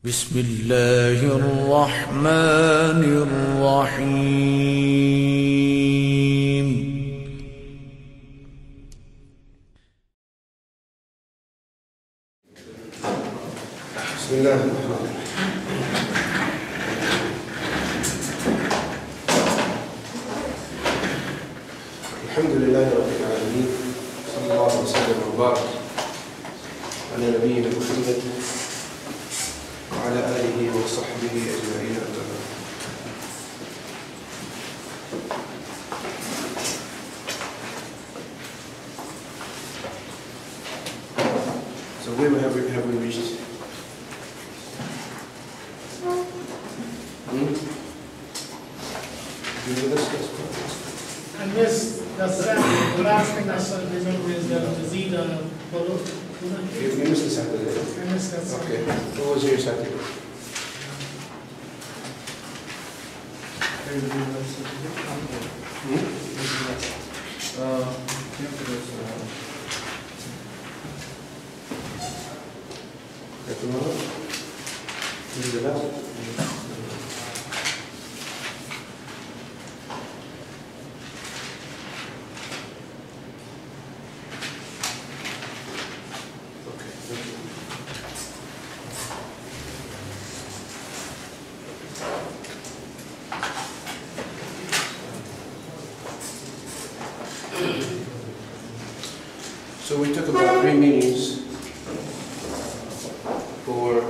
بسم الله الرحمن الرحيم. بسم الله الرحمن الرحيم. الحمد لله رب العالمين، صلى الله وسلم وبارك على نبينا محمد وعلى آله وصحبه أجمعين. So where have we reached? And this, the last thing I started remember is the Zida Polo. You missed the Saturday. I missed that. Okay. What was your Saturday? So we took about 3 meanings for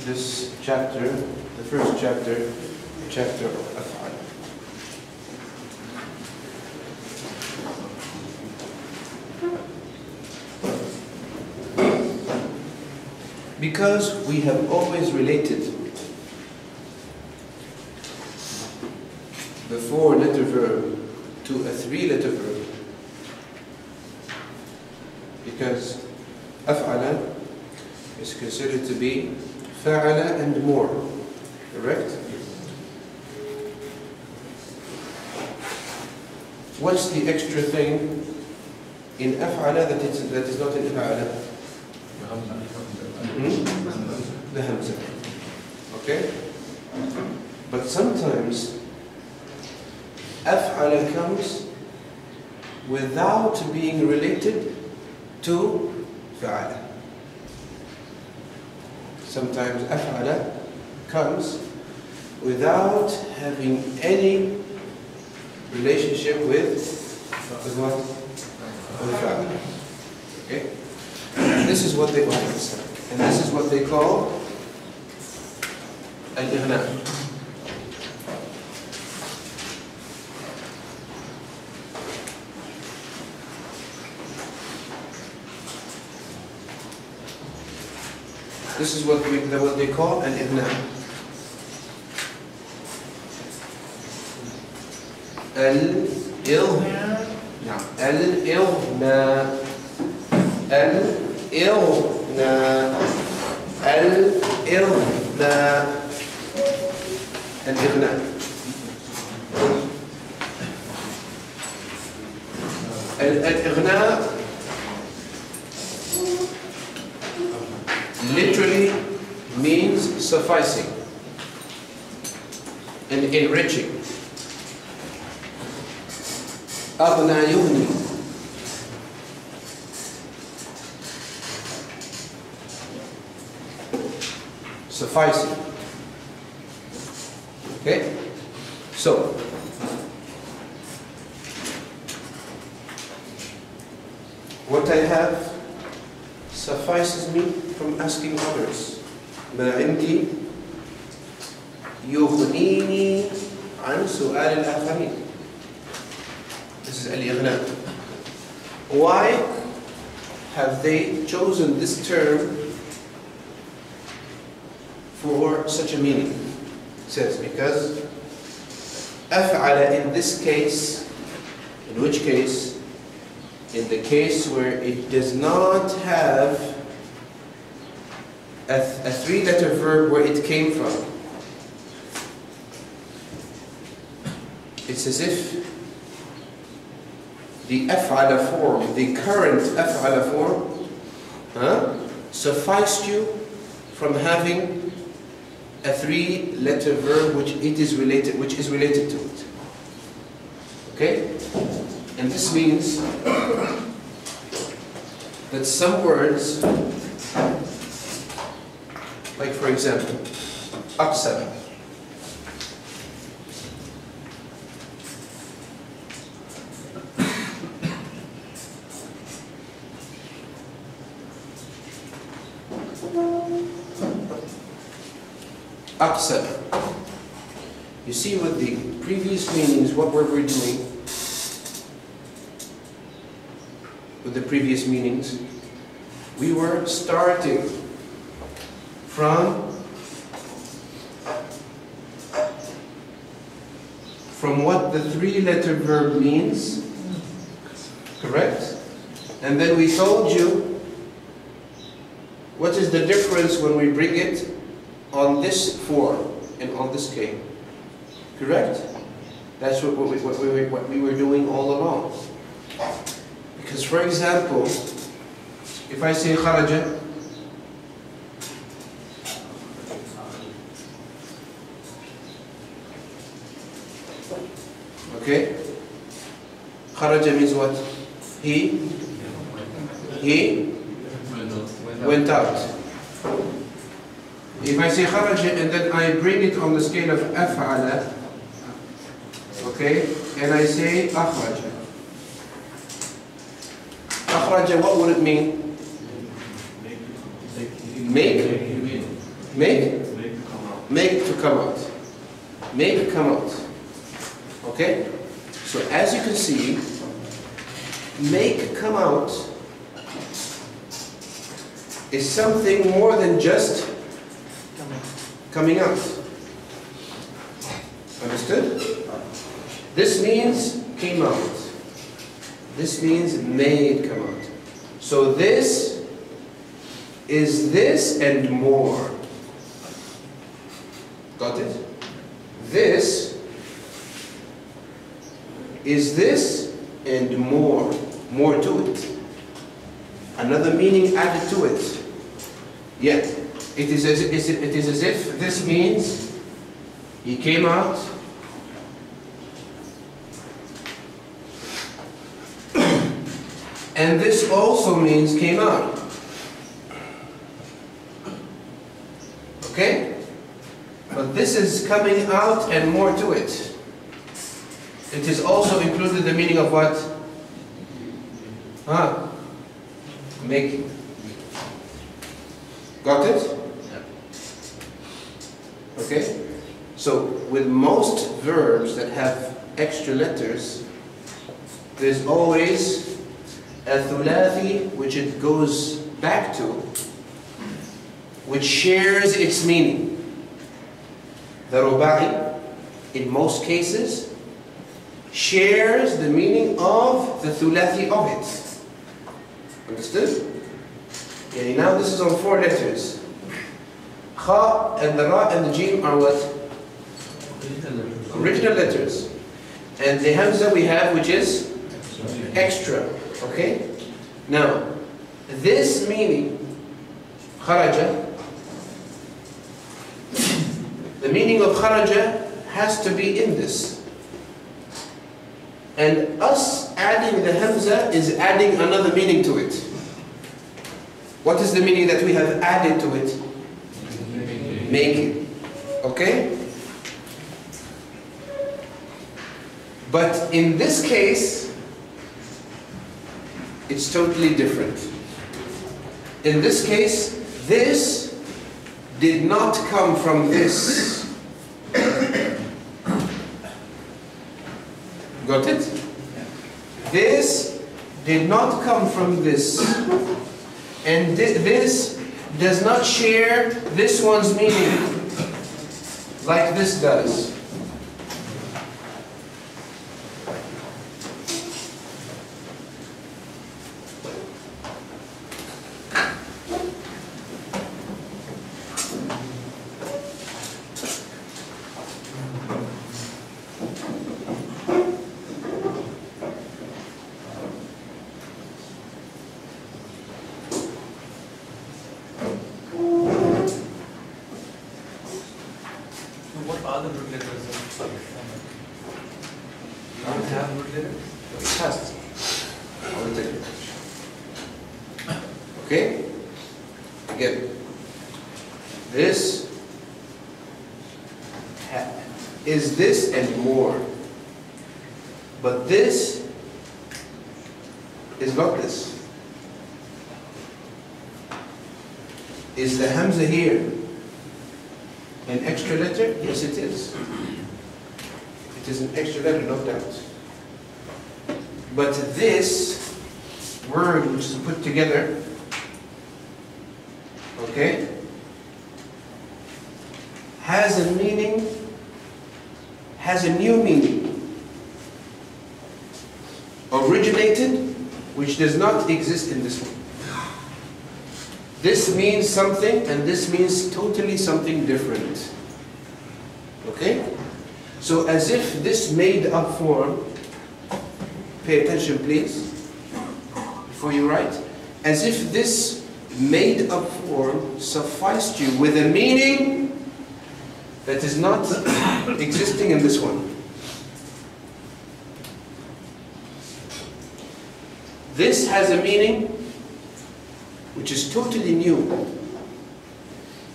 this chapter, the first chapter, the chapter of Af'al. Because we have always related the 4-letter verb to a 3-letter verb, because af'ala is considered to be fa'ala and more, correct? What's the extra thing in af'ala that is not in fa'ala? The hamza. Okay? But sometimes af'ala comes without being related to fa'ala. Sometimes af'ala comes without having any relationship with what? With fa'ala. Okay? This is what they call it. And this is what they call al-ighna. This is what they call an ighna. Al-ighna. Al-ighna. Al-ighna. Al-ighna. Al-ighna. Al-ighna literally means sufficing and enriching. أغنى يغني. Sufficing. Okay? So, what I have suffices me from asking others. ما عندي يغنيني عن سؤال الآخرين. This is al-ighna. Why have they chosen this term for such a meaning? It says because af'ala in this case, in which case? In the case where it does not have a 3-letter verb where it came from. It's as if the af'ala form, the current af'ala form, sufficed you from having a three-letter verb which is related to it. Okay? And this means that some words, like for example, aqsam. Aqsam. You see with the previous meanings, what were we doing? With the previous meanings, we were starting from what the three-letter verb means, correct? And then we told you what is the difference when we bring it on this form and on this scale, correct? That's what we were doing all along. Because for example, if I say kharaja, okay, kharaja means what? He went out. If I say kharaja and then I bring it on the scale of af'ala, okay, and I say akhraja. Akhraja, what would it mean? Make to come out. Make come out. Okay? So as you can see, make come out is something more than just coming out. Understood? This means came out. This means made come out. So this is this and more. Got it? This is this and more. More to it. Another meaning added to it. Yet, it is as if this means he came out and this also means came out. Okay? But this is coming out and more to it. It is also included the meaning of what? Making. Got it? Okay? So with most verbs that have extra letters, there's always a thulathi which it goes back to, which shares its meaning. The ruba'i, in most cases, shares the meaning of the thulathi of it. Understood? Okay, now this is on 4 letters. Kha and the Ra and the Jim are what? Original letters. And the Hamza we have, which is extra. Okay? Now, this meaning, kharaja, the meaning of kharaja has to be in this. And us adding the Hamza is adding another meaning to it. What is the meaning that we have added to it? Making. Okay? But in this case, it's totally different. In this case, this did not come from this. Got it? This did not come from this. And this does not share this one's meaning like this does. have root letter? It has. I will take it. Okay? Again, this is this and more. But this is not this. Is the Hamza here an extra letter? Yes, it is. It is an extra letter, no doubt. But this word which is put together, okay, has a meaning, has a new meaning. Originated, which does not exist in this one. This means something, and this means totally something different. Okay? So as if this made up form, pay attention please, before you write, as if this made up form sufficed you with a meaning that is not existing in this one. This has a meaning which is totally new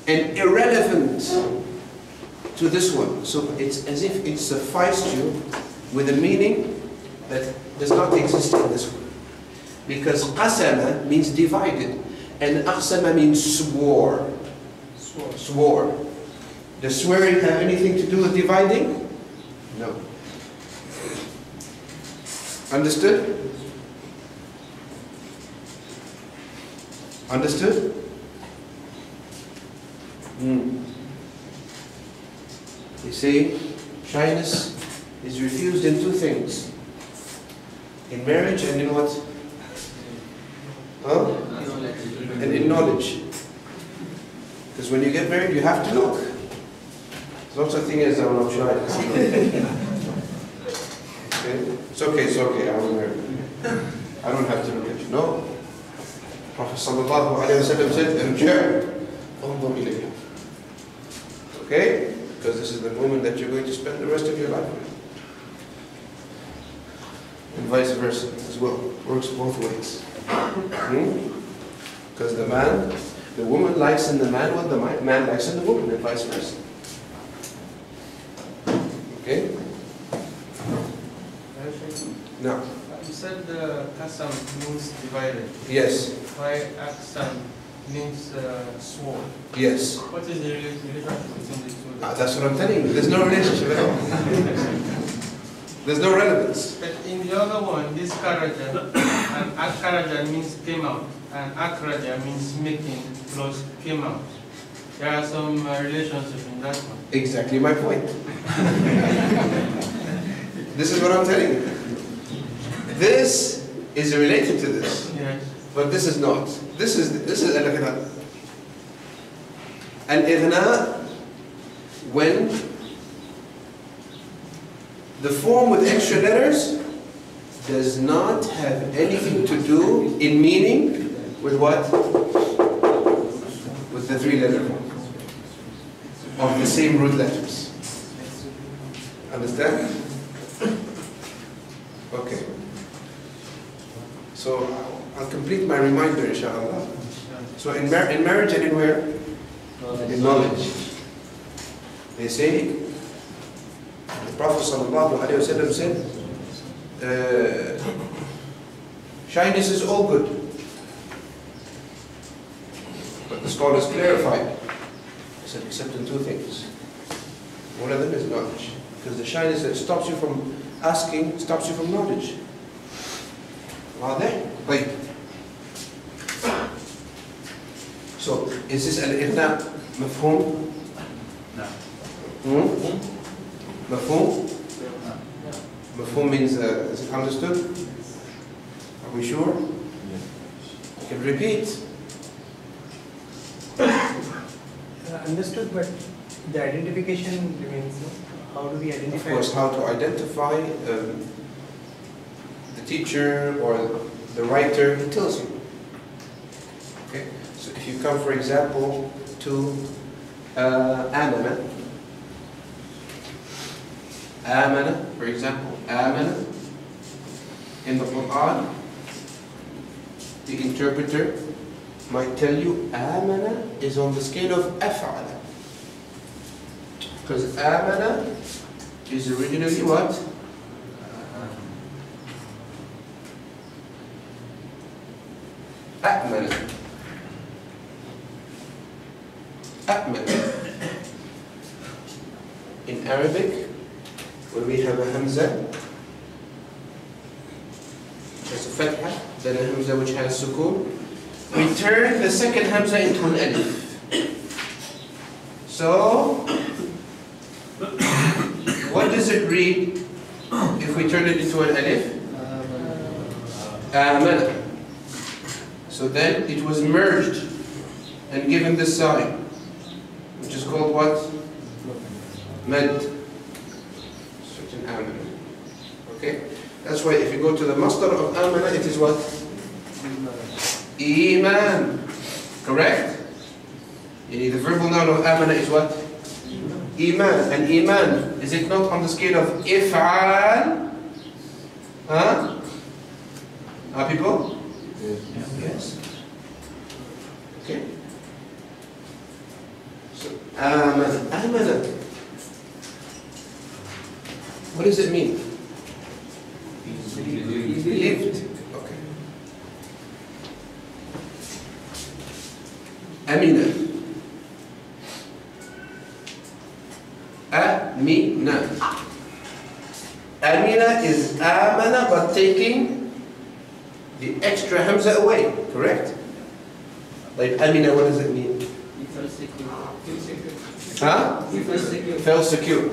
and irrelevant to this one. So it's as if it sufficed you with a meaning that does not exist in this one. Because qasama means divided, and aqsama means swore. Swore. Does swearing have anything to do with dividing? No. Understood? Understood? You see, shyness is refused in two things. In marriage and in what? Huh? And in knowledge. Because when you get married, you have to look. There's no such thing as I'm not shy. Okay? It's okay, I will marry. I don't have to look at you. No. Prophet sallallahu alayhi wa sallam said, okay? Because this is the woman that you're going to spend the rest of your life with. And vice versa as well. Works both ways. Because the woman likes in the man what the man likes in the woman, and vice versa. Okay? No. You said the qasam means divided. Yes. Why aqsam means sword? Yes. What is the relationship between the two? That's what I'm telling you. There's no relationship at all. There's no relevance. But in the other one, this karaja, and akhraja means came out, and akhraja means making plus came out. There are some relationships in that one. Exactly my point. This is what I'm telling you. This is related to this, yes, but this is not. This is al-ighna. Al-ighna, when the form with extra letters does not have anything to do in meaning with what? With the three-letter form of the same root letters. Understand? Okay. So I'll complete my reminder, inshallah. So in marriage and in where? In knowledge. They say, the Prophet ﷺ said, shyness is all good. But the scholars clarified. They said, except in two things. One of them is knowledge. Because the shyness that stops you from asking, stops you from knowledge. واضح؟ طيب. So, is this al-ighna مفهوم? No. مفهوم? مفهوم means, is it understood? Are we sure? You can repeat. Understood, but the identification remains. How do we identify? Of course, how to identify the teacher or the writer, he tells you. Okay? So if you come, for example, to amana, for example, amana, in the Quran, the interpreter might tell you amana is on the scale of af'ala. Because amana is originally what? A'mana. A'mana. In Arabic, when we have a hamza, which has a fatha, then a hamza which has sukoon, we turn the second hamza into an alif. So, what does it read if we turn it into an alif? Amana. So then it was merged and given this sign, which is called what? Mad. Certain amana. Okay? That's why if you go to the masdar of amana, it is what? Iman. Correct? The verbal noun of amana is what? Iman. And iman, is it not on the scale of if'al? Huh? People? Yes. Okay. So, amana. What does it mean? Believed. Okay. Amina. Amina. Amina is amana, but taking the extra hamza away, correct? Like amina, what does it mean? He felt secure. Huh? He felt secure. Felt secure.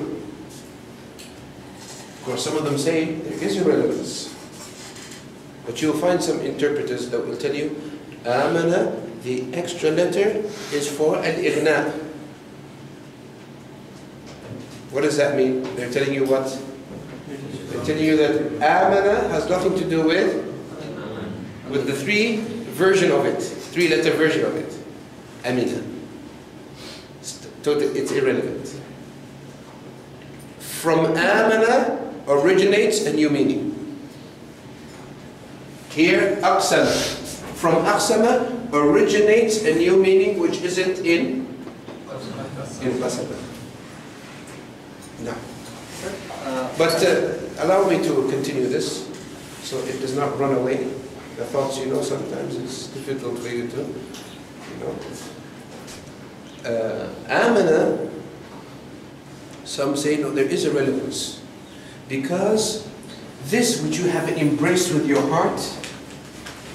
Of course, some of them say there is irrelevance. But you'll find some interpreters that will tell you, amana, the extra letter is for al-ighna. What does that mean? They're telling you what? They're telling you that amana has nothing to do with the three-letter version of it. Amina. It's irrelevant. From amana originates a new meaning. Here, aqsama. From aqsama originates a new meaning which isn't in qasama. No. But allow me to continue this so it does not run away. The thoughts, sometimes it's difficult for you to, amana, some say, no, there is a relevance. Because this which you have embraced with your heart,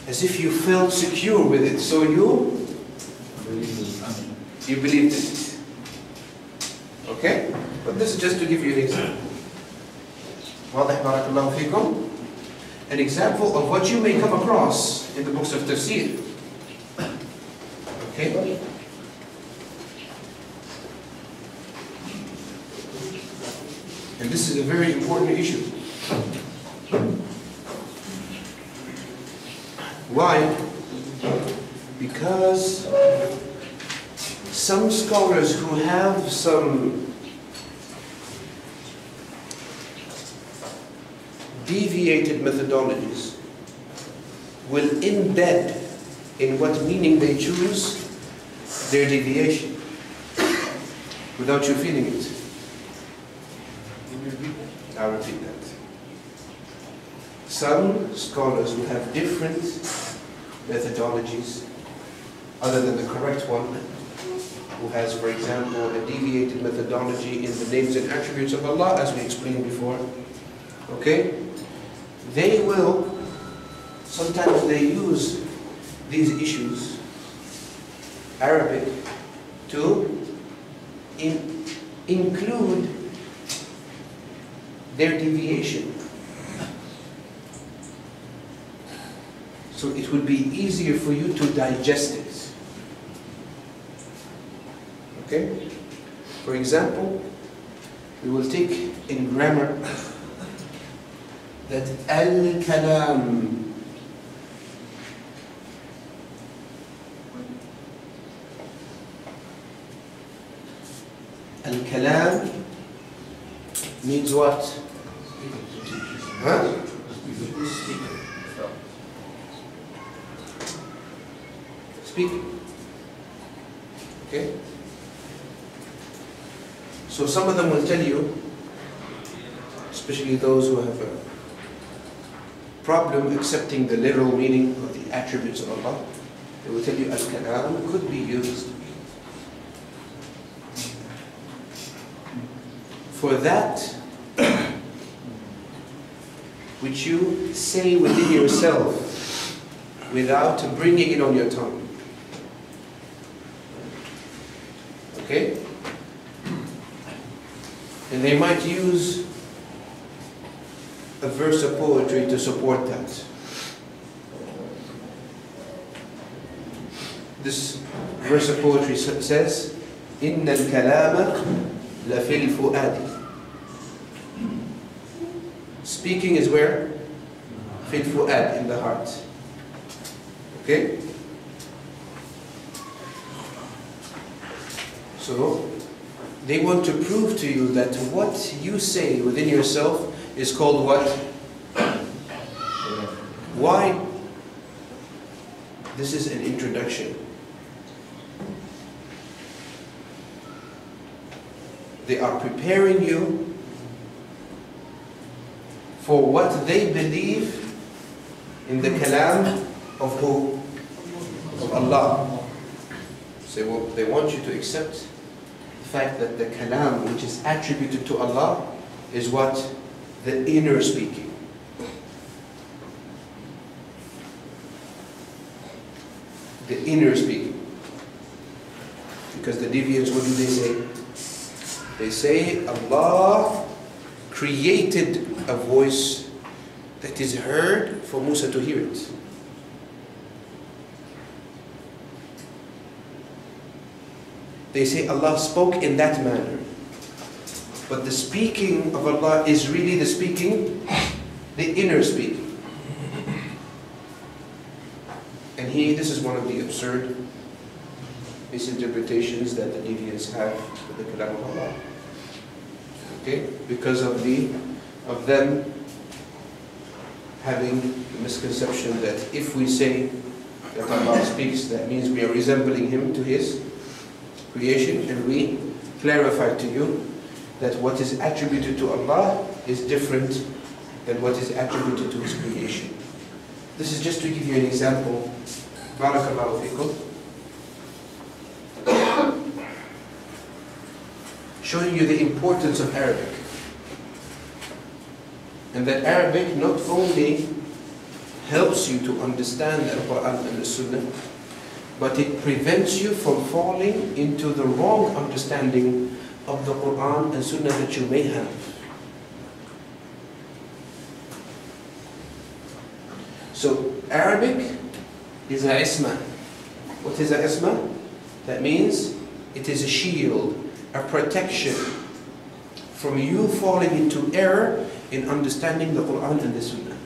as if you felt secure with it, so you believed it. Okay? But this is just to give you an example. واضح بارك الله فيكم. An example of what you may come across in the books of tafsir. Okay? And this is a very important issue. Why? Because some scholars who have some deviated methodologies will embed in what meaning they choose their deviation without you feeling it. I'll repeat that. Some scholars will have different methodologies other than the correct one, who has, for example, a deviated methodology in the names and attributes of Allah, as we explained before. Okay? They will, sometimes they use these issues, Arabic, to include their deviation. So it would be easier for you to digest it. Okay? For example, we will take in grammar that al-kalam, al-kalam means what? Huh? Who's speaking? Speaking. Okay? So some of them will tell you, especially those who have a problem accepting the literal meaning of the attributes of Allah, they will tell you al-kalam could be used for that which you say within yourself without bringing it on your tongue. Okay? And they might use a verse of poetry to support that. This verse of poetry says, إِنَّ الْكَلَامَ لَفِي الْفُؤَادِ. Speaking is where? فِي الْفُؤَادِ, in the heart. Okay? So, they want to prove to you that what you say within yourself is called what? Why? This is an introduction. They are preparing you for what they believe in the kalam of who? Of Allah. So they want you to accept the fact that the kalam which is attributed to Allah is what? The inner speaking. The inner speaking. Because the deviants, what do they say? They say Allah created a voice that is heard for Musa to hear it. They say Allah spoke in that manner. But the speaking of Allah is really the speaking, the inner speaking. And this is one of the absurd misinterpretations that the deviants have with the kalam of Allah. Okay? Because of them having the misconception that if we say that Allah speaks, that means we are resembling Him to His creation, and we clarify to you that what is attributed to Allah is different than what is attributed to His creation. This is just to give you an example. Barakallahu fikum. Showing you the importance of Arabic. And that Arabic not only helps you to understand the Quran and the Sunnah, but it prevents you from falling into the wrong understanding of the Quran and Sunnah that you may have. So Arabic is a isma. What is a isma? That means it is a shield, a protection from you falling into error in understanding the Quran and the Sunnah.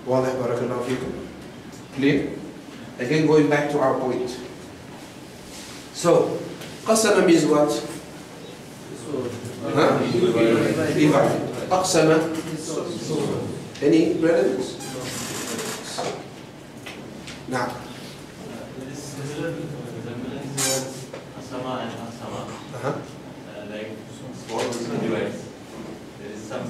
Wadah, barakallahu feekum. Clear? Again, going back to our point. So, qasama means what? Divided. Aqsama? Any relevance? Now. There is similar resemblance towards asama and asama. Like swords and divides. There is some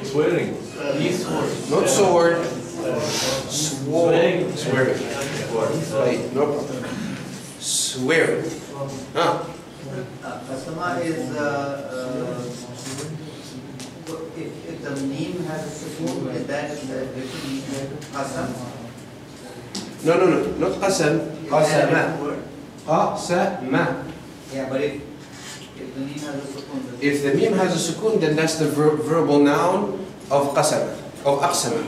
Swearing. Not sword. Swearing. Swearing. Right, no problem. Swearing. Qasama is if the name has a sukoon, is that different qasam? No, not qasam. Qasama. Qasama. Yeah, but if the name has a sukoon. If the meme has a sukoon, then that's the verbal noun of qasama, of aqsama.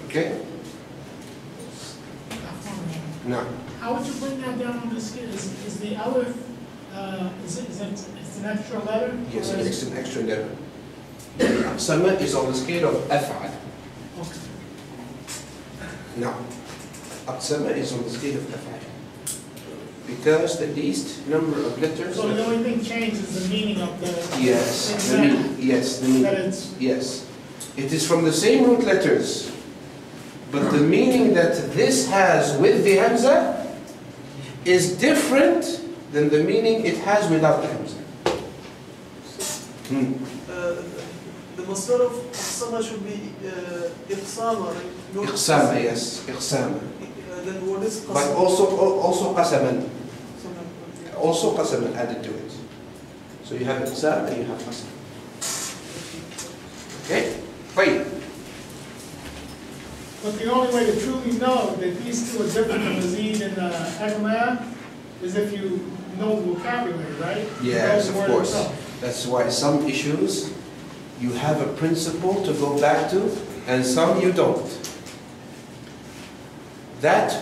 Okay? No. How would you bring that down on the scale? Is the aleph, is it an extra letter? Yes, it's an extra letter. Aqsama is on the scale of af'al. Okay. No. Aqsama is on the scale of af'al. because the least number of letters. So the only thing changed is the meaning of the. Yes, things the that- meaning. Yes, the meaning. That it's, Yes, it is from the same root letters, but the meaning that this has with the hamza is different than the meaning it has without the hamza. The masdar of iqsama should be iqsama, right? Not Iqsama, yes, iqsama. Then what is qasam? But also qasaman. Okay. Also qasaman added to it. So you have iqsam and you have qasam. Okay? Wait. but the only way to truly know that these two are different from Mazid and Kalemah is if you know the vocabulary, right? Yes, You of know the word course. itself. That's why some issues you have a principle to go back to, and some you don't. That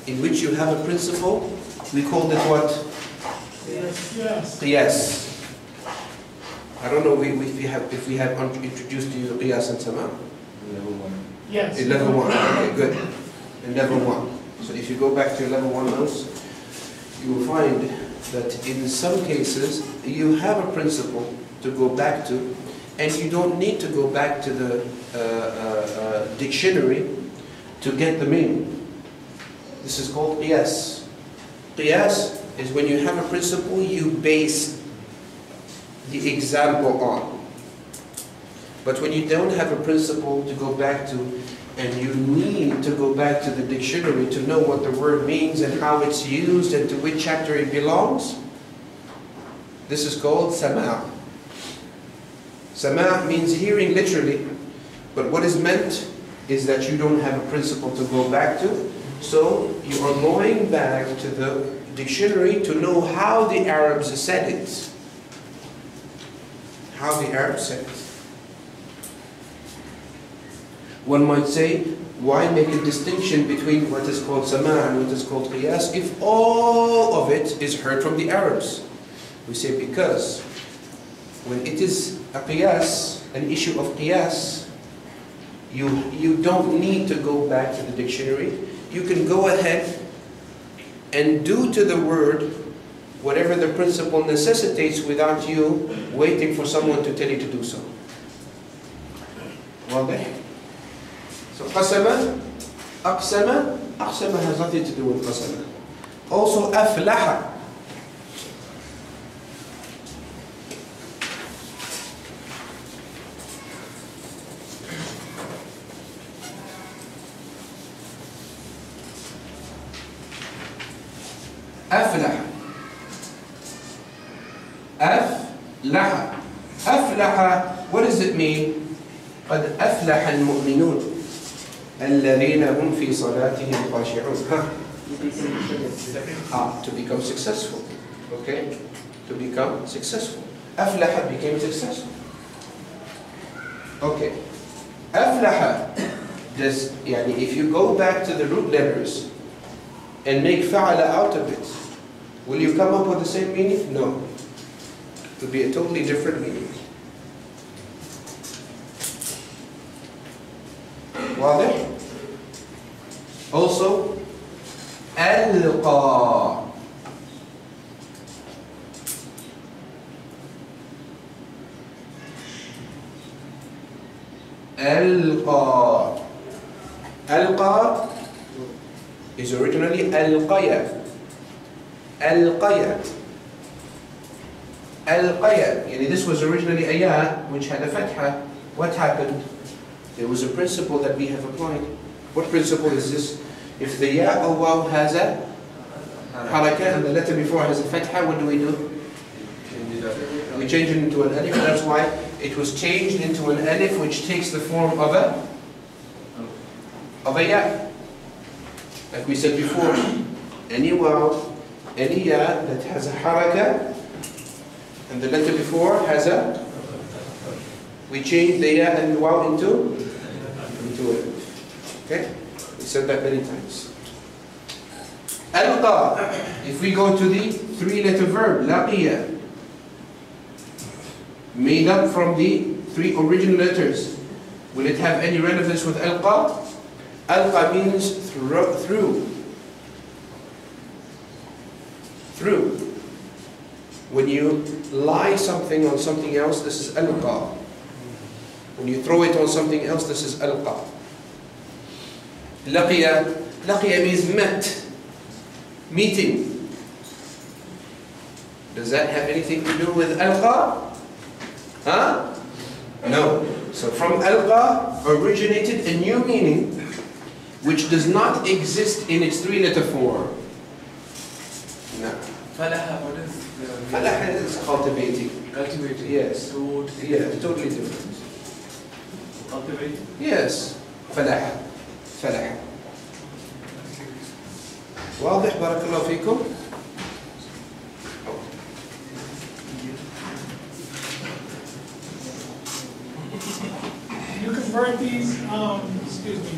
in which you have a principle, we call it what? Yes. Qiyas. I don't know if we have introduced to you Qiyas and Sama. Yes. In level 1, okay, good. In level 1. So if you go back to your level 1 notes, you will find that in some cases you have a principle to go back to, and you don't need to go back to the dictionary to get the meaning. This is called qiyas. Qiyas is when you have a principle you base the example on. But when you don't have a principle to go back to, and you need to go back to the dictionary to know what the word means and how it's used and to which chapter it belongs, this is called sama'. Sama' means hearing literally, but what is meant is that you don't have a principle to go back to, so you are going back to the dictionary to know how the Arabs said it. How the Arabs said it. One might say, why make a distinction between what is called sama' and what is called qiyas if all of it is heard from the Arabs? We say because when it is a qiyas, an issue of qiyas, you don't need to go back to the dictionary. You can go ahead and do to the word whatever the principle necessitates without you waiting for someone to tell you to do so. واضح? So qasama, aqsama has nothing to do with qasama. Also aflaha. أفلح أفلح أفلح, what does it mean? قد أفلح المؤمنون الذين هم في صلاتهم خاشعون. To become successful. Okay? To become successful. أفلح became successful. Okay. أفلح does, يعني if you go back to the root letters and make fa'ala out of it, will you come up with the same meaning? No. It will be a totally different meaning. واضح? Also, ألقى. ألقى. ألقى is originally ألقيا. ألقيا. ألقيا. This was originally a ya which had a fatha. What happened? There was a principle that we have applied. What principle is this? If the ya or waw has a haraka and the letter before has a fatha, what do? We change it into an alif. That's why it was changed into an alif which takes the form of a ya. Like we said before, any waw, any ya that has a haraka and the letter before has a, we change the ya and waw into it. Okay? We said that many times. Alqa. If we go to the 3-letter verb, laqiya, made up from the 3 original letters, will it have any relevance with alqa? Alqa means through. through. When you lie something on something else, this is alqa. When you throw it on something else, this is alqa. Laqiya means met, meeting. Does that have anything to do with alqa? Huh? No. So from alqa originated a new meaning which does not exist in its three-letter form. No. Falaha, what is Falaha is cultivating. cultivating? Yes. So, Yeah, totally different. cultivating? Yes. فلاح فلاح. واضح بارك الله فيكم. You convert these, excuse me,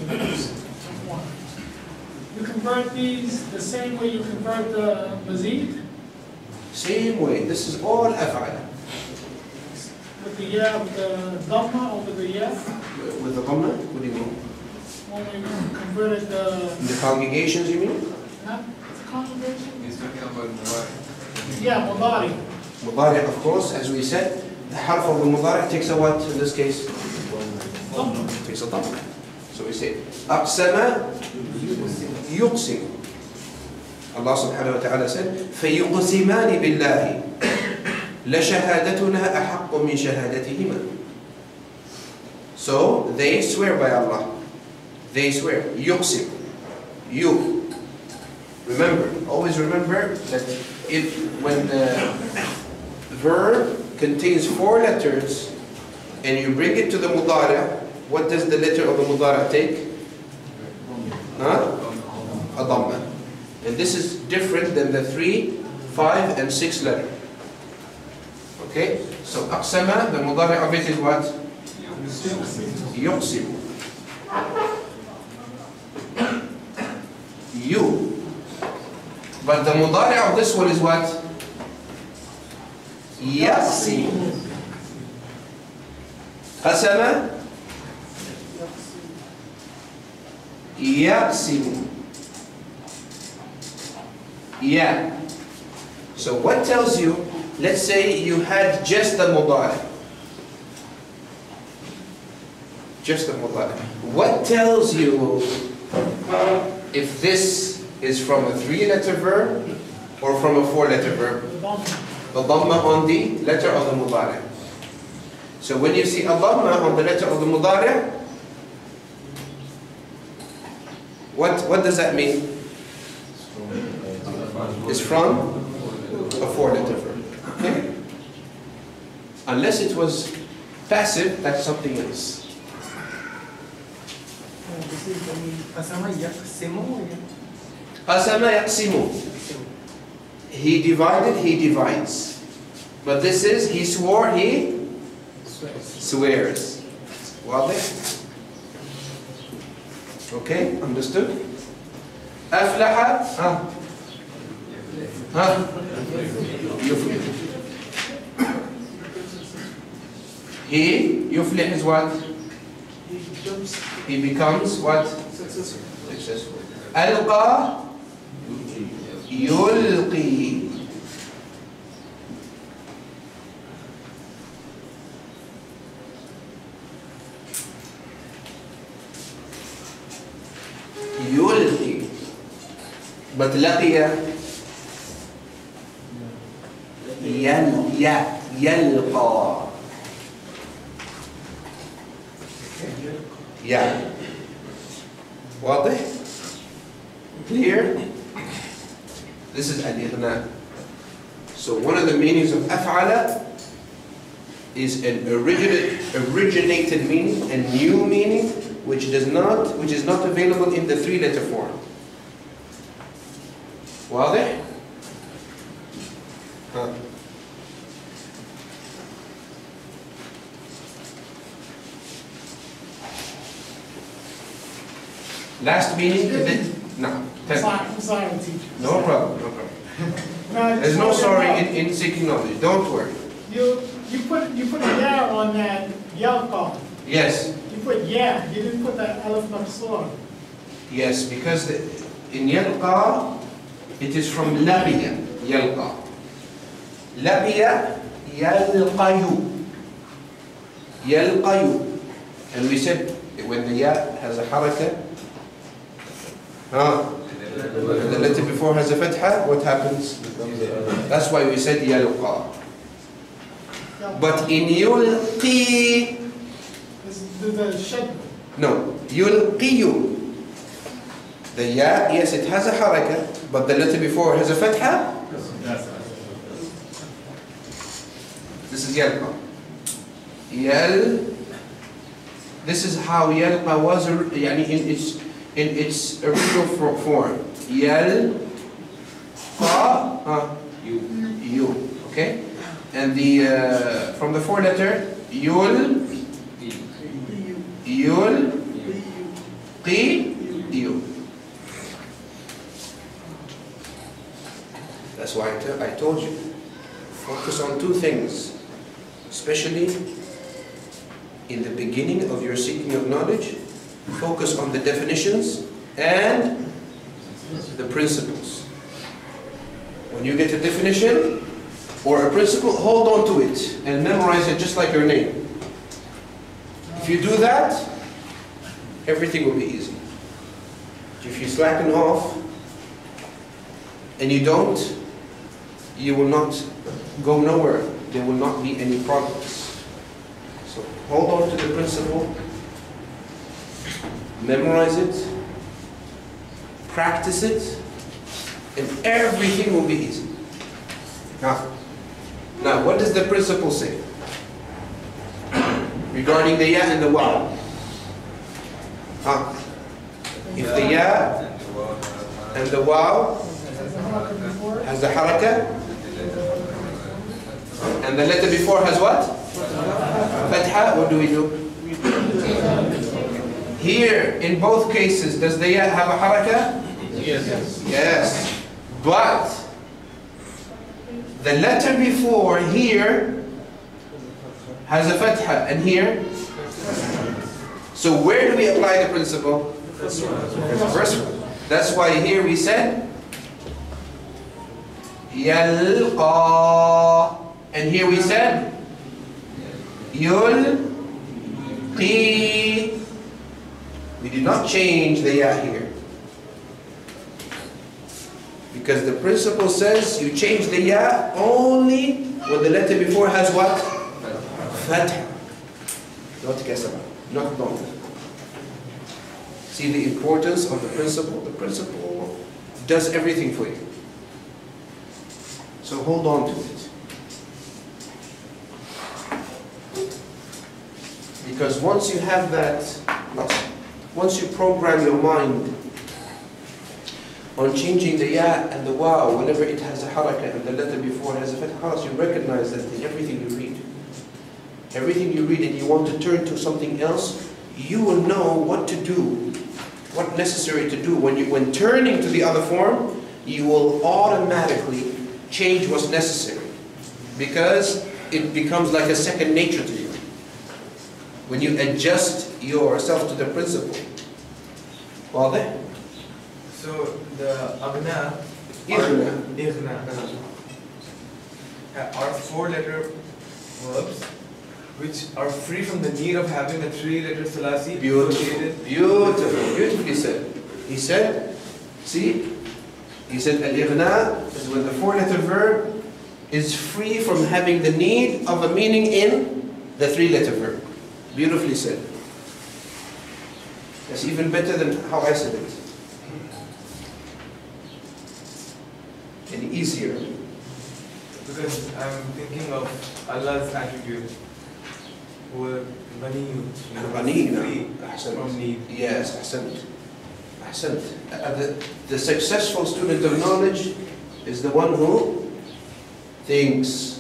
you convert these the same way you convert the mazid? Same way. This is all أفعل. With the yeah, with the dhamma over the yeah? With the dhamma? What do you mean? When we converted the, In the congregations, you mean? not the congregation? He's talking about Mubarak. Yeah, mudari. Mudari, of course, as we said, the harf of the mudari takes a what in this case? Dhamma. Takes a dhamma. So we say, أقسم يقسم. Allah subhanahu wa ta'ala said, فَيُقْسِمَانِ بِاللَّهِ لَشَهَادَتُنَا أَحَقٌّ مِّن شَهَادَتِهِمَا. So they swear by Allah. They swear. يُقْسِم. You. Remember, always remember that when the verb contains 4 letters and you bring it to the mudari', what does the letter of the mudari' take? Huh? A dhamma. And this is different than the 3, 5, and 6 letter. Okay? So aqsama, the mudari' of it is what? Yuqsim. You. But the mudari' of this one is what? Yaqsim. Qasama. Yaqsim. Yeah. So what tells you, let's say you had just the mudari'. Just the mudari'. What tells you if this is from a 3-letter verb or from a 4-letter verb? The dhamma on the letter of the mudari'. So when you see a dhamma on the letter of the mudari', what does that mean? It's from a 4-letter verb. Okay? Unless it was passive, that's something else. This is Qasama yaqsimu. Qasama yaqsimu. He divided, he divides. But this is, he swore, he swears. واضح? Okay, understood? أفلح يفلح. He, yuflih is what? He becomes what? Successful. Alqa yulqi. Yulqi. But laqiya يلقى. Yeah. واضح? Clear? This is al-ighna. So one of the meanings of af'ala is an originated meaning, a new meaning, which is not available in the 3-letter form. واضح? Huh. Last meaning, no. I'm sorry, teacher. No problem, no problem. No, There's no sorry in seeking knowledge. Don't worry. You put a yeah on that yalqa. Yes. You put yeah. You didn't put that alif maqsur. Yes, because in yalqa, it is from laqiya. يلقى. لقي يلقي. يلقي. And we said when the ya has a haraka, and the letter before has a fatha, what happens? That's why we said yalqa. But in yulqi, the shad. no, yulqiyu. The ya, yes, it has a haraka, but the letter before has a fatha. This is yalqa. This is how yalqa was in its original form. You. Okay? And the from the four letter yul qi you. That's why I told you, focus on two things, especially in the beginning of your seeking of knowledge. Focus on the definitions and the principles. When you get a definition or a principle, hold on to it and memorize it just like your name. If you do that, everything will be easy. If you slacken off and you don't, you will not go nowhere. There will not be any progress. So hold on to the principle, memorize it, practice it, and everything will be easy. Now, what does the principle say regarding the ya and the waw? If the ya and the waw has the haraka, and the letter before has what? Fatha, what do we do? Here, in both cases, does the ya have a haraka? Yes. Yes. But the letter before here has a fatha, and here? So where do we apply the principle? The first one. That's why here we said yalqa, and here we said yulqi. We did not change the ya here, because the principle says you change the ya only when the letter before has what? Fatha. Not kasra, not dhamma. See the importance of the principle? The principle does everything for you. So hold on to it. Because once you have that, once you program your mind on changing the ya and the waw whenever it has a haraka and the letter before has a fatha, you recognize that in everything you read. Everything you read and you want to turn to something else, you will know what to do, what necessary to do. When turning to the other form, you will automatically change what's necessary, because it becomes like a second nature to you. When you adjust yourself to the principle. واضح? So the agna are four-letter verbs which are free from the need of having a three-letter salasi. Beautifully said. He said, see, he said al-ighna is when the four-letter verb is free from having the need of a meaning in the three-letter verb. Beautifully said. That's even better than how I said it. And easier. Because I'm thinking of Allah's attribute. Free from need. Yes, ahsant. The successful student of knowledge is the one who thinks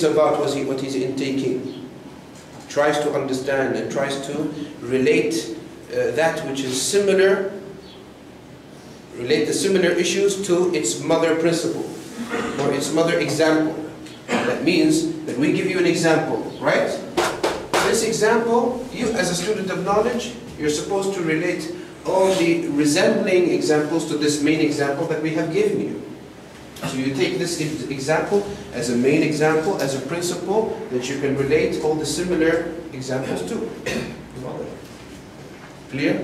about what he's intaking, tries to understand and tries to relate that which is similar, relate the similar issues to its mother principle or its mother example. That means that we give you an example, right? This example, you as a student of knowledge, you're supposed to relate all the resembling examples to this main example that we have given you. So you take this example as a main example, as a principle that you can relate all the similar examples to. Clear?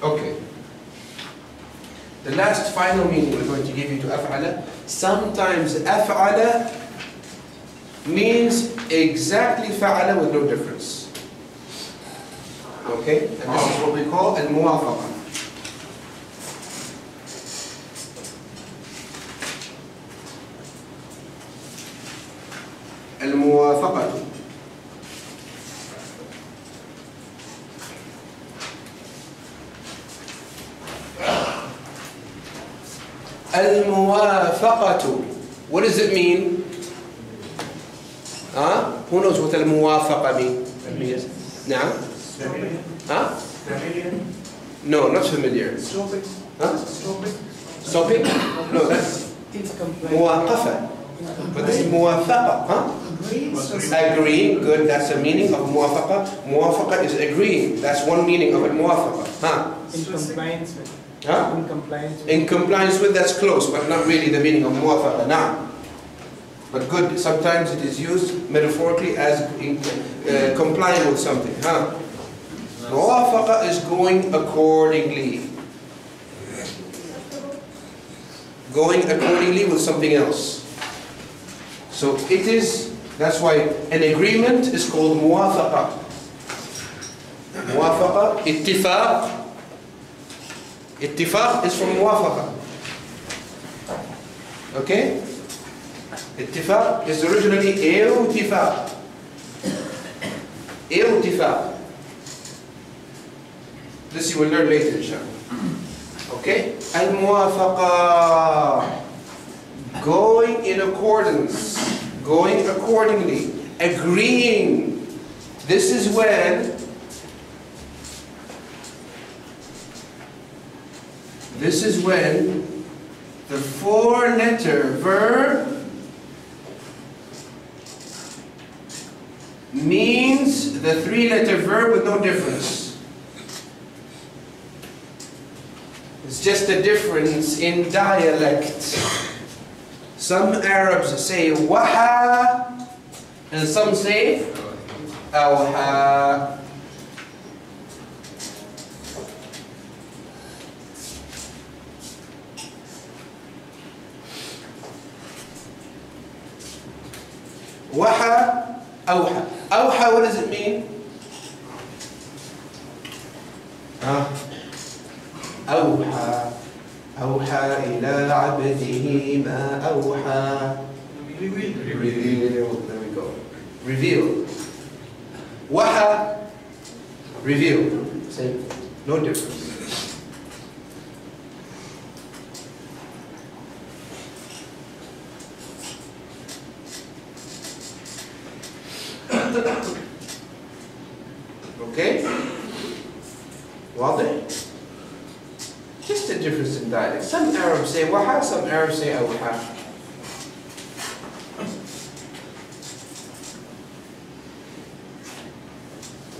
Okay. The last final meaning we're going to give you to أفعل. Sometimes أفعل means exactly فعل with no difference. Okay? And this is what we call الموافقة. الموافقة. الموافقة. What does it mean? Who knows what الموافقة means? نعم. No, not familiar. Stopping. Stopping? Stopping? No, that's موافقة. But this is موافقة. Agreeing. Good. That's the meaning of موافقة. موافقة is agreeing. That's one meaning of الموافقة. In compliance with. In compliance with. In compliance with. That's close, but not really the meaning of موافقة. Now. But good. Sometimes it is used metaphorically as complying with something. موافقة is going accordingly. Going accordingly with something else. So it is, that's why an agreement is called موافقة. موافقة, اتفاق. اتفاق is from موافقة. Okay? اتفاق is originally اتفاق. اتفاق. This you will learn later, inshallah. Okay? Al-muwafaqa. Going in accordance. Going accordingly. Agreeing. This is when the four-letter verb means the three-letter verb with no difference. It's just a difference in dialect. Some Arabs say waha and some say awha. Waha, awha. Awha, what does it mean? أوحى أوحى إلى عبده ما أوحى. Reveal. There we go. Reveal. Waha. Reveal. Same. No difference. Okay? واضح? Just a difference in dialect. Some Arabs say waha, some Arabs say awha.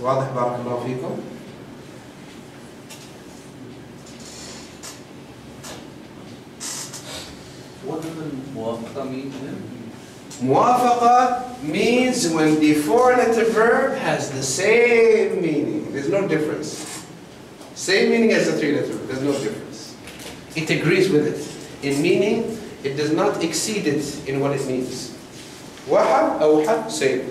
واضح بارك الله فيكم. What does muwafaqa mean? Muwafaqa means when the four-letter verb has the same meaning. There's no difference. Same meaning as the three-letter verb. There's no difference. It agrees with it. In meaning, it does not exceed it in what it means. Waha, awha, same.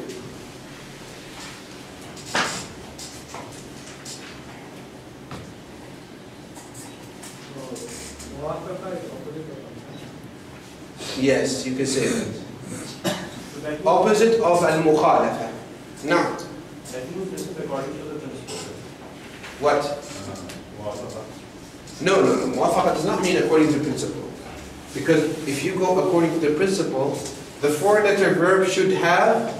Yes, you can say that. Opposite of al-mukhalafa. Now. What? No. Muwafaqa does not mean according to principle. Because if you go according to the principle, the four-letter verb should have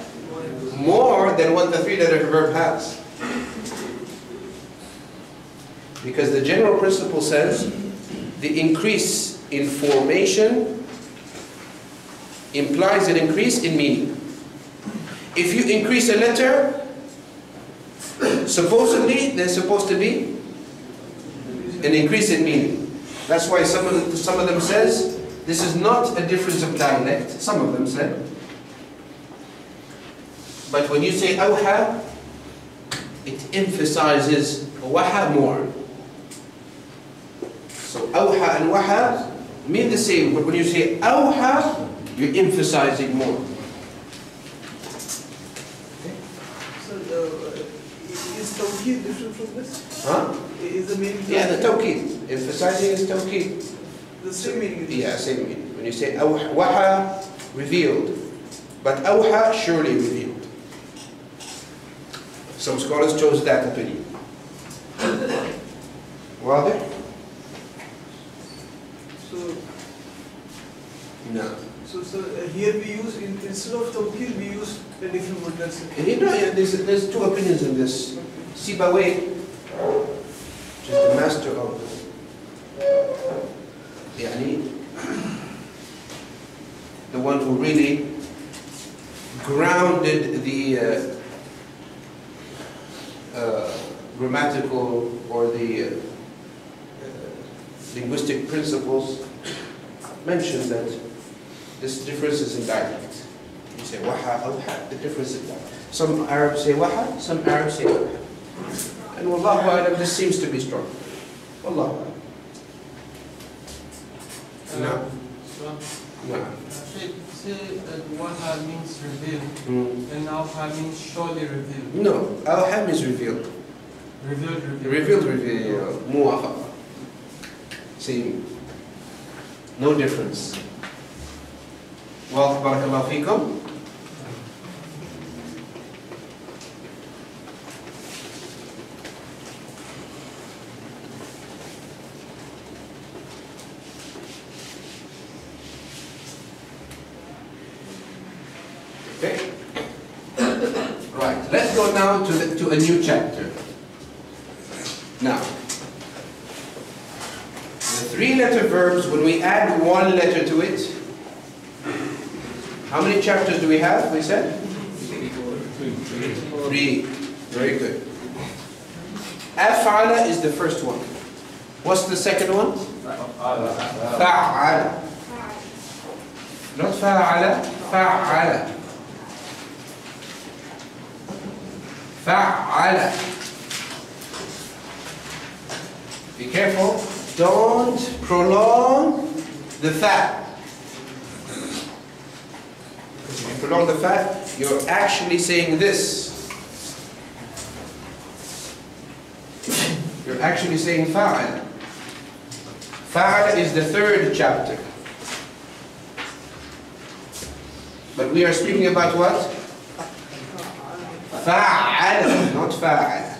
more than what the three-letter verb has. Because the general principle says the increase in formation implies an increase in meaning. If you increase a letter, supposedly there's supposed to be an increase in meaning. That's why some of them says this is not a difference of dialect. Some of them said. But when you say awha, it emphasizes waha more. So awha and waha mean the same, but when you say awha, you're emphasizing more. So, is tawqeed different from this? Huh? Is the meaning? Yeah, the tawqeed. Emphasizing is tawqeed. The same meaning? Yeah, same meaning. When you say awha, waha, revealed. But awha, surely revealed. Some scholars chose that opinion. واضح? So, No. so here we use, instead of tawqeed, we use a different word. That's it. And you know, there's two opinions in this. Sibawayh, which is the master of the one who really grounded the grammatical or the linguistic principles, mentioned that this difference is in dialect. You say waha, awha, the difference in dialect. Some Arabs say waha, some Arabs say awha. And wallahu a'lam, this seems to be strong. Wallahu a'lam. No. No. Say that waha means revealed, and awha means surely revealed. No, awha means revealed. Revealed. Revealed. Muwafaqa. Same. No difference. Well, barakallahu feekum. Okay. Right. Let's go now to a new chapter. Now, the three-letter verbs, when we add one letter to it, how many chapters do we have, we said? Three. Very good. Af'ala is the first one. What's the second one? Fa'ala. Not fa'ala, fa'ala. Fa'ala. Be careful, don't prolong the fa. Because if you prolong the fa, you're actually saying this. You're actually saying fa'ala. Fa'ala is the third chapter. But we are speaking about what? Fa'ala, not fa'ala.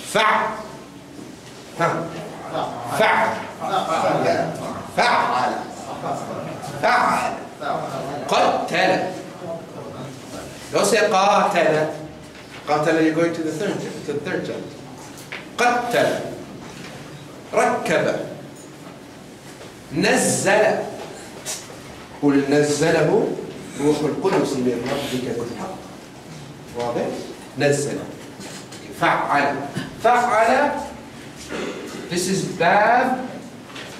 Fa'. فعل فعل فعل قتل. Don't say قاتل. قاتل, you're going to the third chapter. قتل. ركب. نزل. قل نزله روح القدس من ربك بالحق. واضح؟ نزل. فعل. فعل. This is Bab.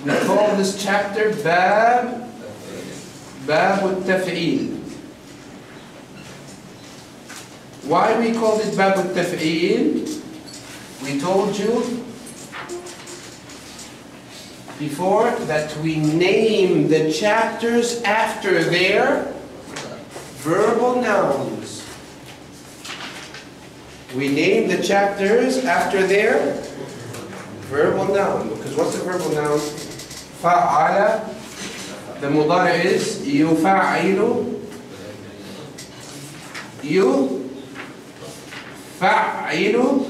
We call this chapter Bab al-Taf'il. Why we call it Bab al-Taf'il? We told you before that we name the chapters after their verbal nouns. We name the chapters after their verbal noun. Because what's the verbal noun? Fa'ala. The mudari is yufa'ilu. Yufa'ilu.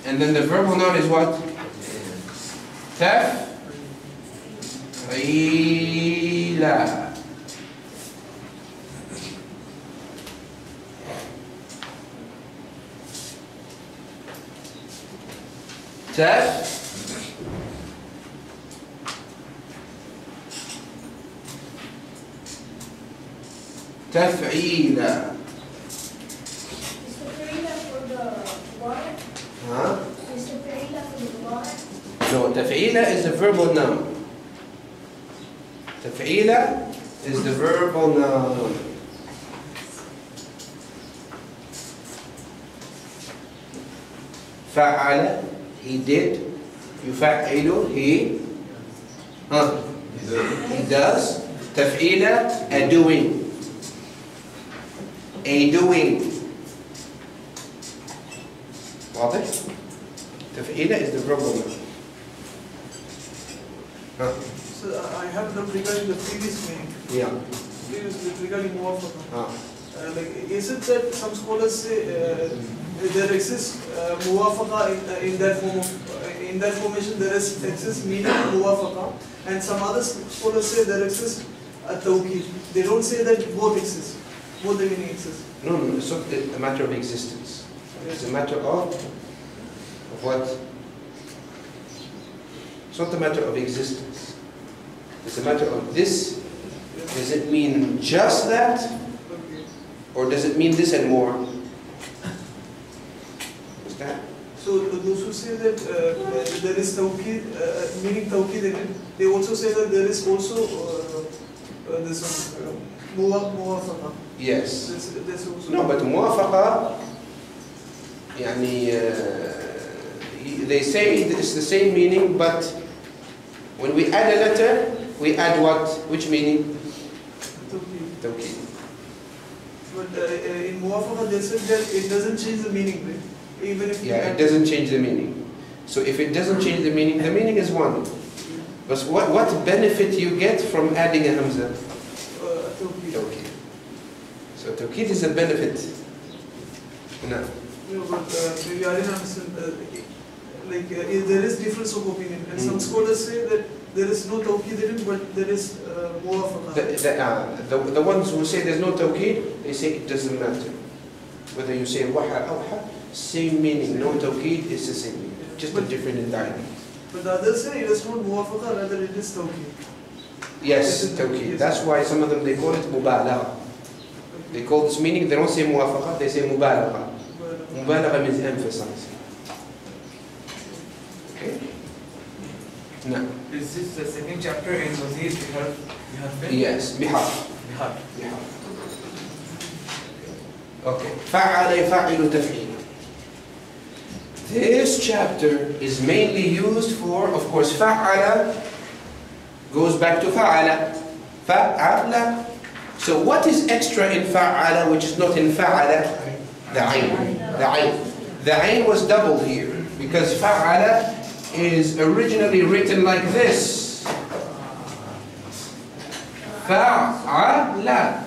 And then the verbal noun is what? Taf'ila. تفعيلا. Is the Perila for the water? Huh? Is the Perila for No, تفعيلة is the verbal noun. تفعيلة is the verbal noun. فعل, he did. يفعل, he does. تفعيلة, a doing. A doing. واضح؟ تفعيلة is the verbal noun. So I have them regarding the previous meaning. Yeah. Regarding muwafaqa. Like, is it that some scholars say there exists muwafaqa in that form of in that formation there exists meaning muwafaqa, and some other scholars say there exists a tawqid. They don't say that both exist, both the meaning exists. No, it's not a matter of existence. It's a matter of what? It's not a matter of existence. It's a matter of this. Does it mean just that? Or does it mean this and more? Understand? So those who say that there is tawqid, meaning tawqid in it, they also say that there is also this muwafaqa. Yes. That's also No, but muwafaqa, they say it's the same meaning, but when we add a letter, we add what? Which meaning? Tawqid. But in muwafaqa they said that it doesn't change the meaning, right? Even if it doesn't change the meaning. So if it doesn't change the meaning is one. But what benefit you get from adding a hamza? Tawqid. So tawqid is a benefit. No. No, but maybe I didn't understand. There is difference of opinion, and some scholars say that there is no tawqid in it, but there is muwafaqa. The ones who say there's no tawqid, they say it doesn't matter. Whether you say waha or ha, same meaning. No tawqid is the same meaning, just a different in dialect. But the others say it is not muwafaqa, rather it is tawqid. Yes, tawqid. That's why some of them they call it mubalagha. They call this meaning, they don't say muwafaqa, they say mubalagha. Mubalagha means emphasize. Okay? No. Is this the second chapter in Hadeeth? Yes, bihar. Bihar. Okay. فعل يفعل تفعيل. This chapter is mainly used for, of course, فعل goes back to فعل. فعل. So what is extra in فعل which is not in فعل? The ayn. The ayn. The ayn was doubled here because فعل is originally written like this. فعل.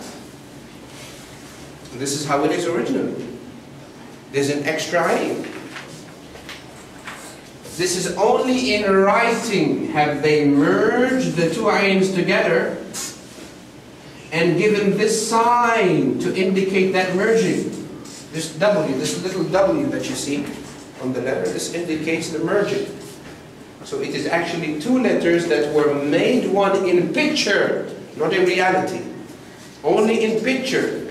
This is how it is originally. There's an extra ayn. This is only in writing have they merged the two ayns together and given this sign to indicate that merging. This W, this little W that you see on the letter, this indicates the merging. So it is actually two letters that were made one in picture, not in reality. Only in picture.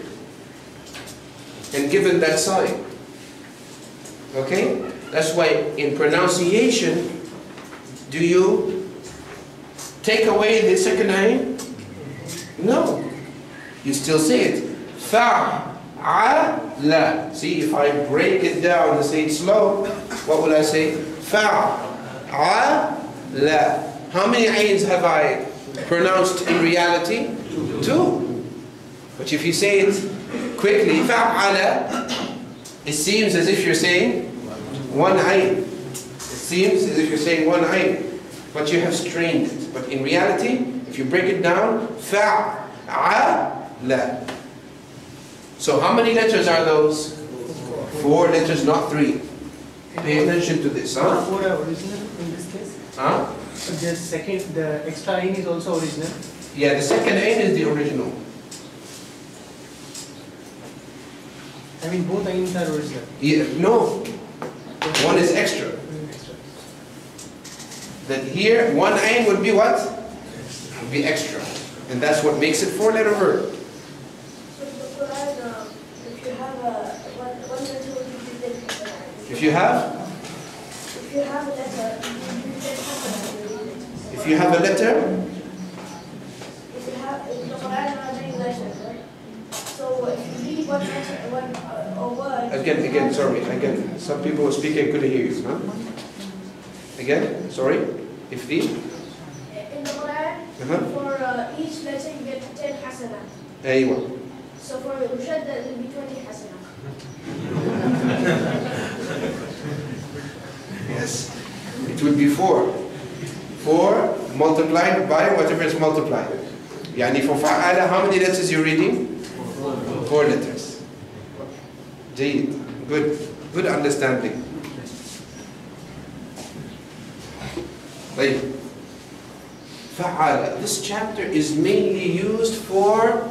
And given that sign. Okay? That's why in pronunciation, do you take away the second ayn? No. You still say it. Fa'ala. See, if I break it down and say it slow, what will I say? Fa'ala. How many ayns have I pronounced in reality? Two. But if you say it quickly, fa'ala, it seems as if you're saying one ayn. It seems as if you're saying one ayn, but you have strained it. But in reality, if you break it down, fa'ala. So how many letters are those? 4 letters, not 3. Pay attention to this, huh? 4 are original in this case. Huh? The extra ayn is also original. Yeah, the second ayn is the original. I mean, both ayns are original. Yeah, no. One is extra. That here, one ayn would be what? Would be extra. And that's what makes it 4-letter word. If you have you have a letter, you get hasana. If you have a letter, If you have, in the Quran, there are many letters, right? So if you read one letter, a word. again, sorry, some people were speaking, couldn't hear you, huh? Again, sorry, if the, In the Quran, for each letter you get 10 hasana. aywa. So for Ushadda, it will be 20 hasana. Yes, it will be 4. 4 multiplied by whatever is multiplied. Yani for fa'ala, how many letters you're reading? 4 letters. Jayyid. Good understanding. Right. Fa'ala. This chapter is mainly used for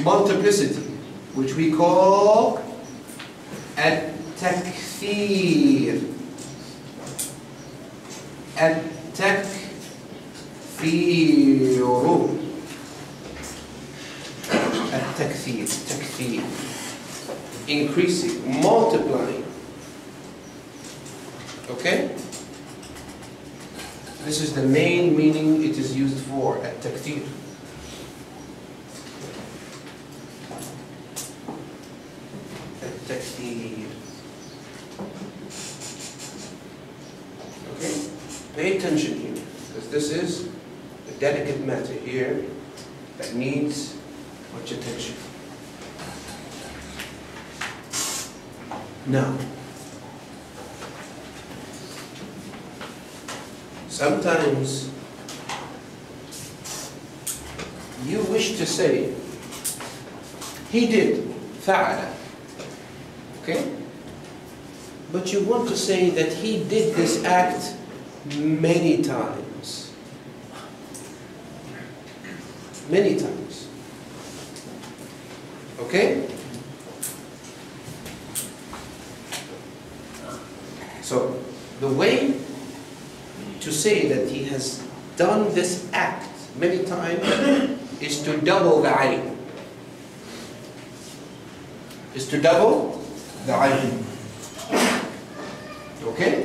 multiplicity, which we call at-takthir. Takthir. Increasing, multiplying. Okay? This is the main meaning it is used for, at-takthir. At-takthir. Okay? Pay attention here, because this is a delicate matter here that needs much attention. Now, sometimes you wish to say, he did, fa'ala, okay? But you want to say that he did this act many times. Many times. Okay? So, the way to say that he has done this act many times is to double the ayn. Is to double the ayn. Okay?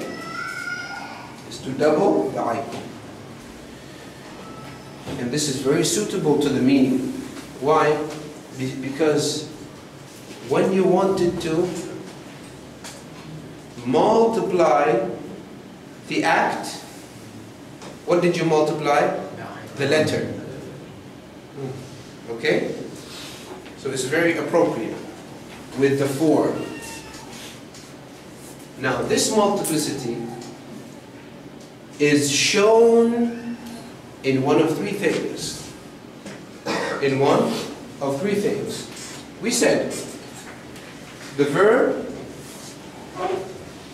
Is to double the ayn. And this is very suitable to the meaning. Why? Because when you wanted to multiply the act, what did you multiply? The letter. Okay? So it's very appropriate with the 4. Now this multiplicity is shown in one of 3 things. In one of 3 things. We said the verb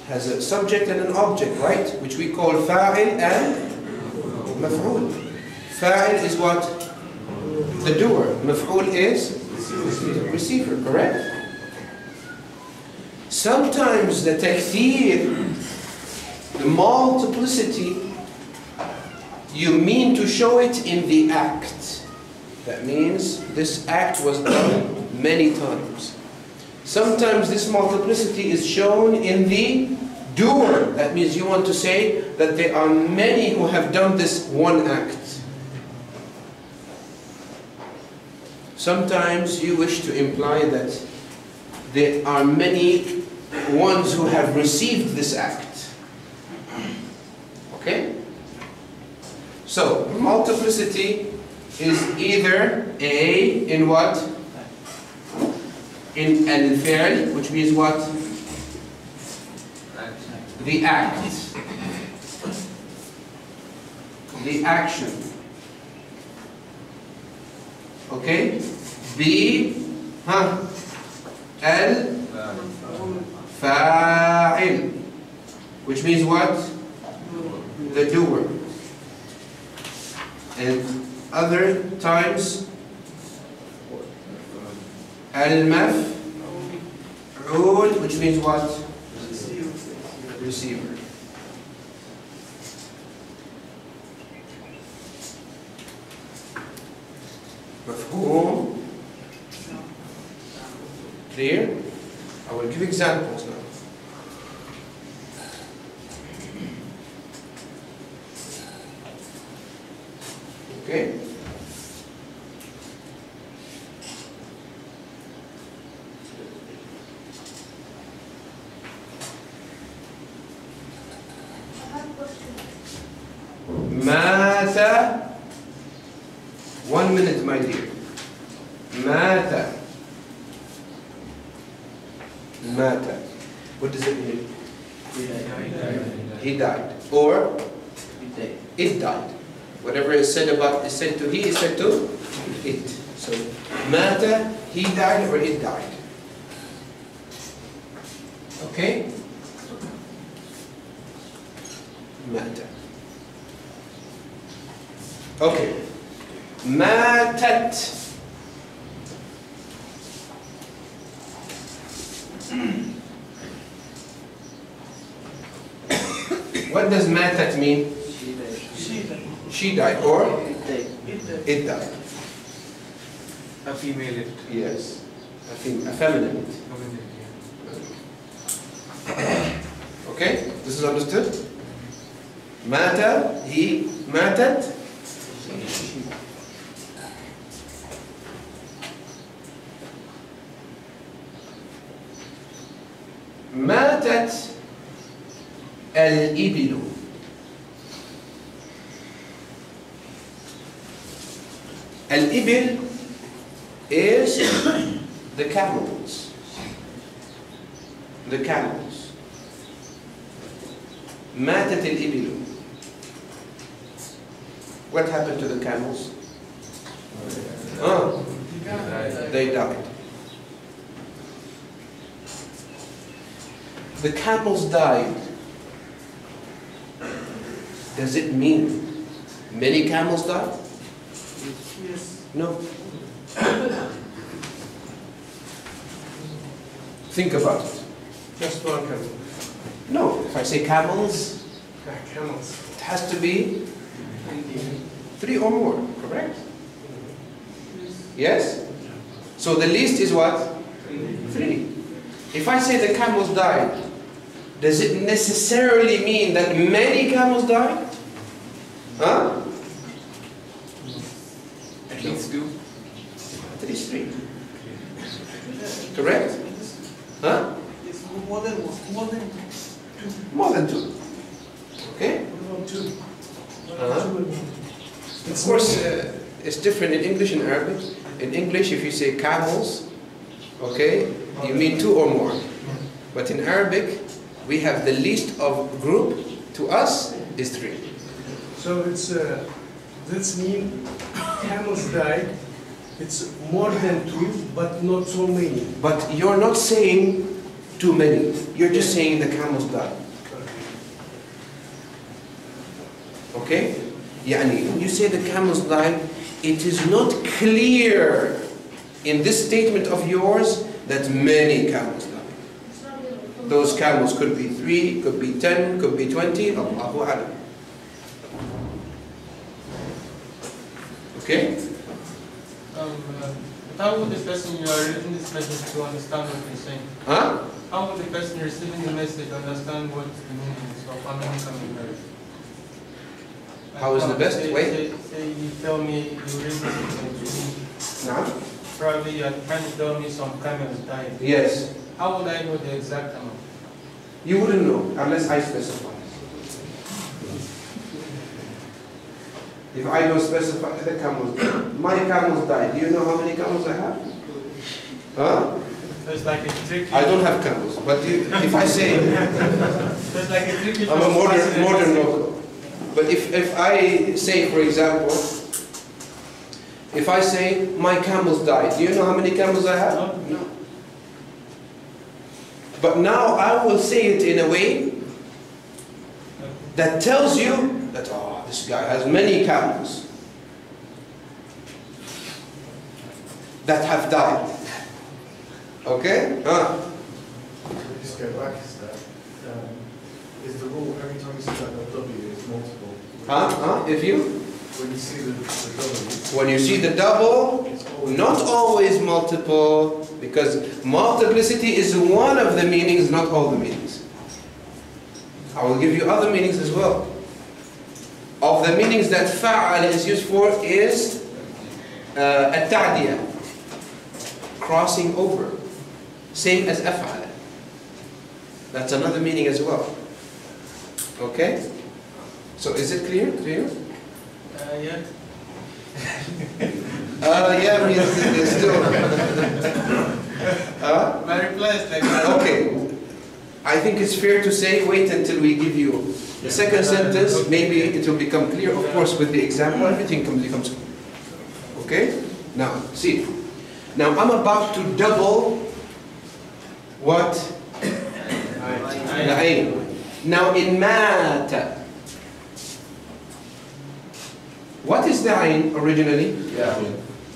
has a subject and an object, right? Which we call fa'il and maf'ul. Fa'il is what? The doer. Maf'ul is the receiver, correct? Sometimes the takthir, the multiplicity, you mean to show it in the act. That means this act was done many times. Sometimes this multiplicity is shown in the doer. That means you want to say that there are many who have done this one act. Sometimes you wish to imply that there are many ones who have received this act. Okay? So, multiplicity is either A in what? In al-fi'l, which means what? The act. The action. Okay? B, al-fa'il, which means what? The doer. And other times, al-maf'ul, which means what? Receiver. مفهوم? Clear? I will give examples now. Okay? مات. 1 minute, my dear. مات. مات. What does it mean? He died. Or it died. Whatever is said about is said to he is said to it. So مات, he died or it died. Okay? مات. Okay. ماتت. What does matat mean? She died. Or? It died. A female it. Yes. A feminine it. Okay? This is understood? Mata, he, matat. ماتت الإبل. الإبل is the camels. The camels. ماتت الإبل. What happened to the camels? They died. The camels died. Does it mean many camels died? Yes. No. Think about it. Just one camel. No. If I say camels, Camels. it has to be 3 or more, correct? Yes? So the least is what? 3. If I say the camels died, does it necessarily mean that many camels died? Huh? At least 2. At least 3. Correct? Huh? It's more than one. More than 2. Okay? What about 2? Of course, it's different in English and Arabic. In English, if you say camels, okay, you mean 2 or more. But in Arabic, we have the least of group to us is 3. So it's this mean camels died. It's more than 2, but not so many. But you're not saying too many. You're just saying the camels died. Okay? Yani, when you say the camels died, it is not clear in this statement of yours that many camels died. Those camels could be 3, could be 10, could be 20. Allahu Alam. Okay? How would the person you are reading this message to understand what you're saying? Huh? How would the person receiving the message understand what the meaning is of American marriage? How is the best way? Say you tell me you read this message. Now? Probably you are trying to tell me some camels died. Yes. How would I know the exact amount? You wouldn't know unless I specify. If I don't specify the camels, my camels died. Do you know how many camels I have? Huh? So it's like a tricky. I don't have camels, but if I say So it's like a tricky. I'm a modern local. But if I say, for example, if I say my camels died, do you know how many camels I have? No. But now I will say it in a way that tells you that, oh, this guy has many camels that have died. Okay? Just go back to that. Is the rule every time you see that W is multiple? If you? When you see the W. When you see the double, not always multiple, because multiplicity is one of the meanings, not all the meanings. I will give you other meanings as well. Of the meanings that fa'al is used for is التعدية, crossing over, same as أفعل. That's another meaning as well. Okay? So is it clear to you? Yeah. Yeah, means it's still. My reply is like that. Okay. I think it's fair to say, wait until we give you the second sentence. Maybe it will become clear. Of course, with the example, everything becomes clear. Okay? Now, see. Now, I'm about to double what? العين. Now, in مات. What is the ayn originally?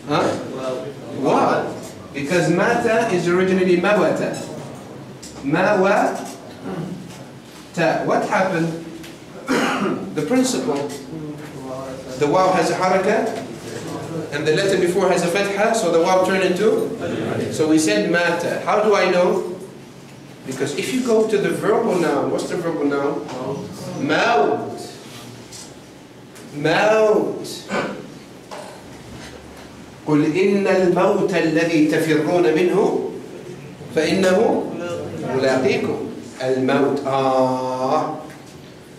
Huh? Wow. Because mata is originally mawata. Mawata. What happened? The principle. The waw has a haraka, and the letter before has a fatha, so the waw turned into? So we said mata. How do I know? Because if you go to the verbal noun, what's the verbal noun? Maut. موت. قل إن الموت الذي تفرون منه فإنه ملاقيكم. الموت.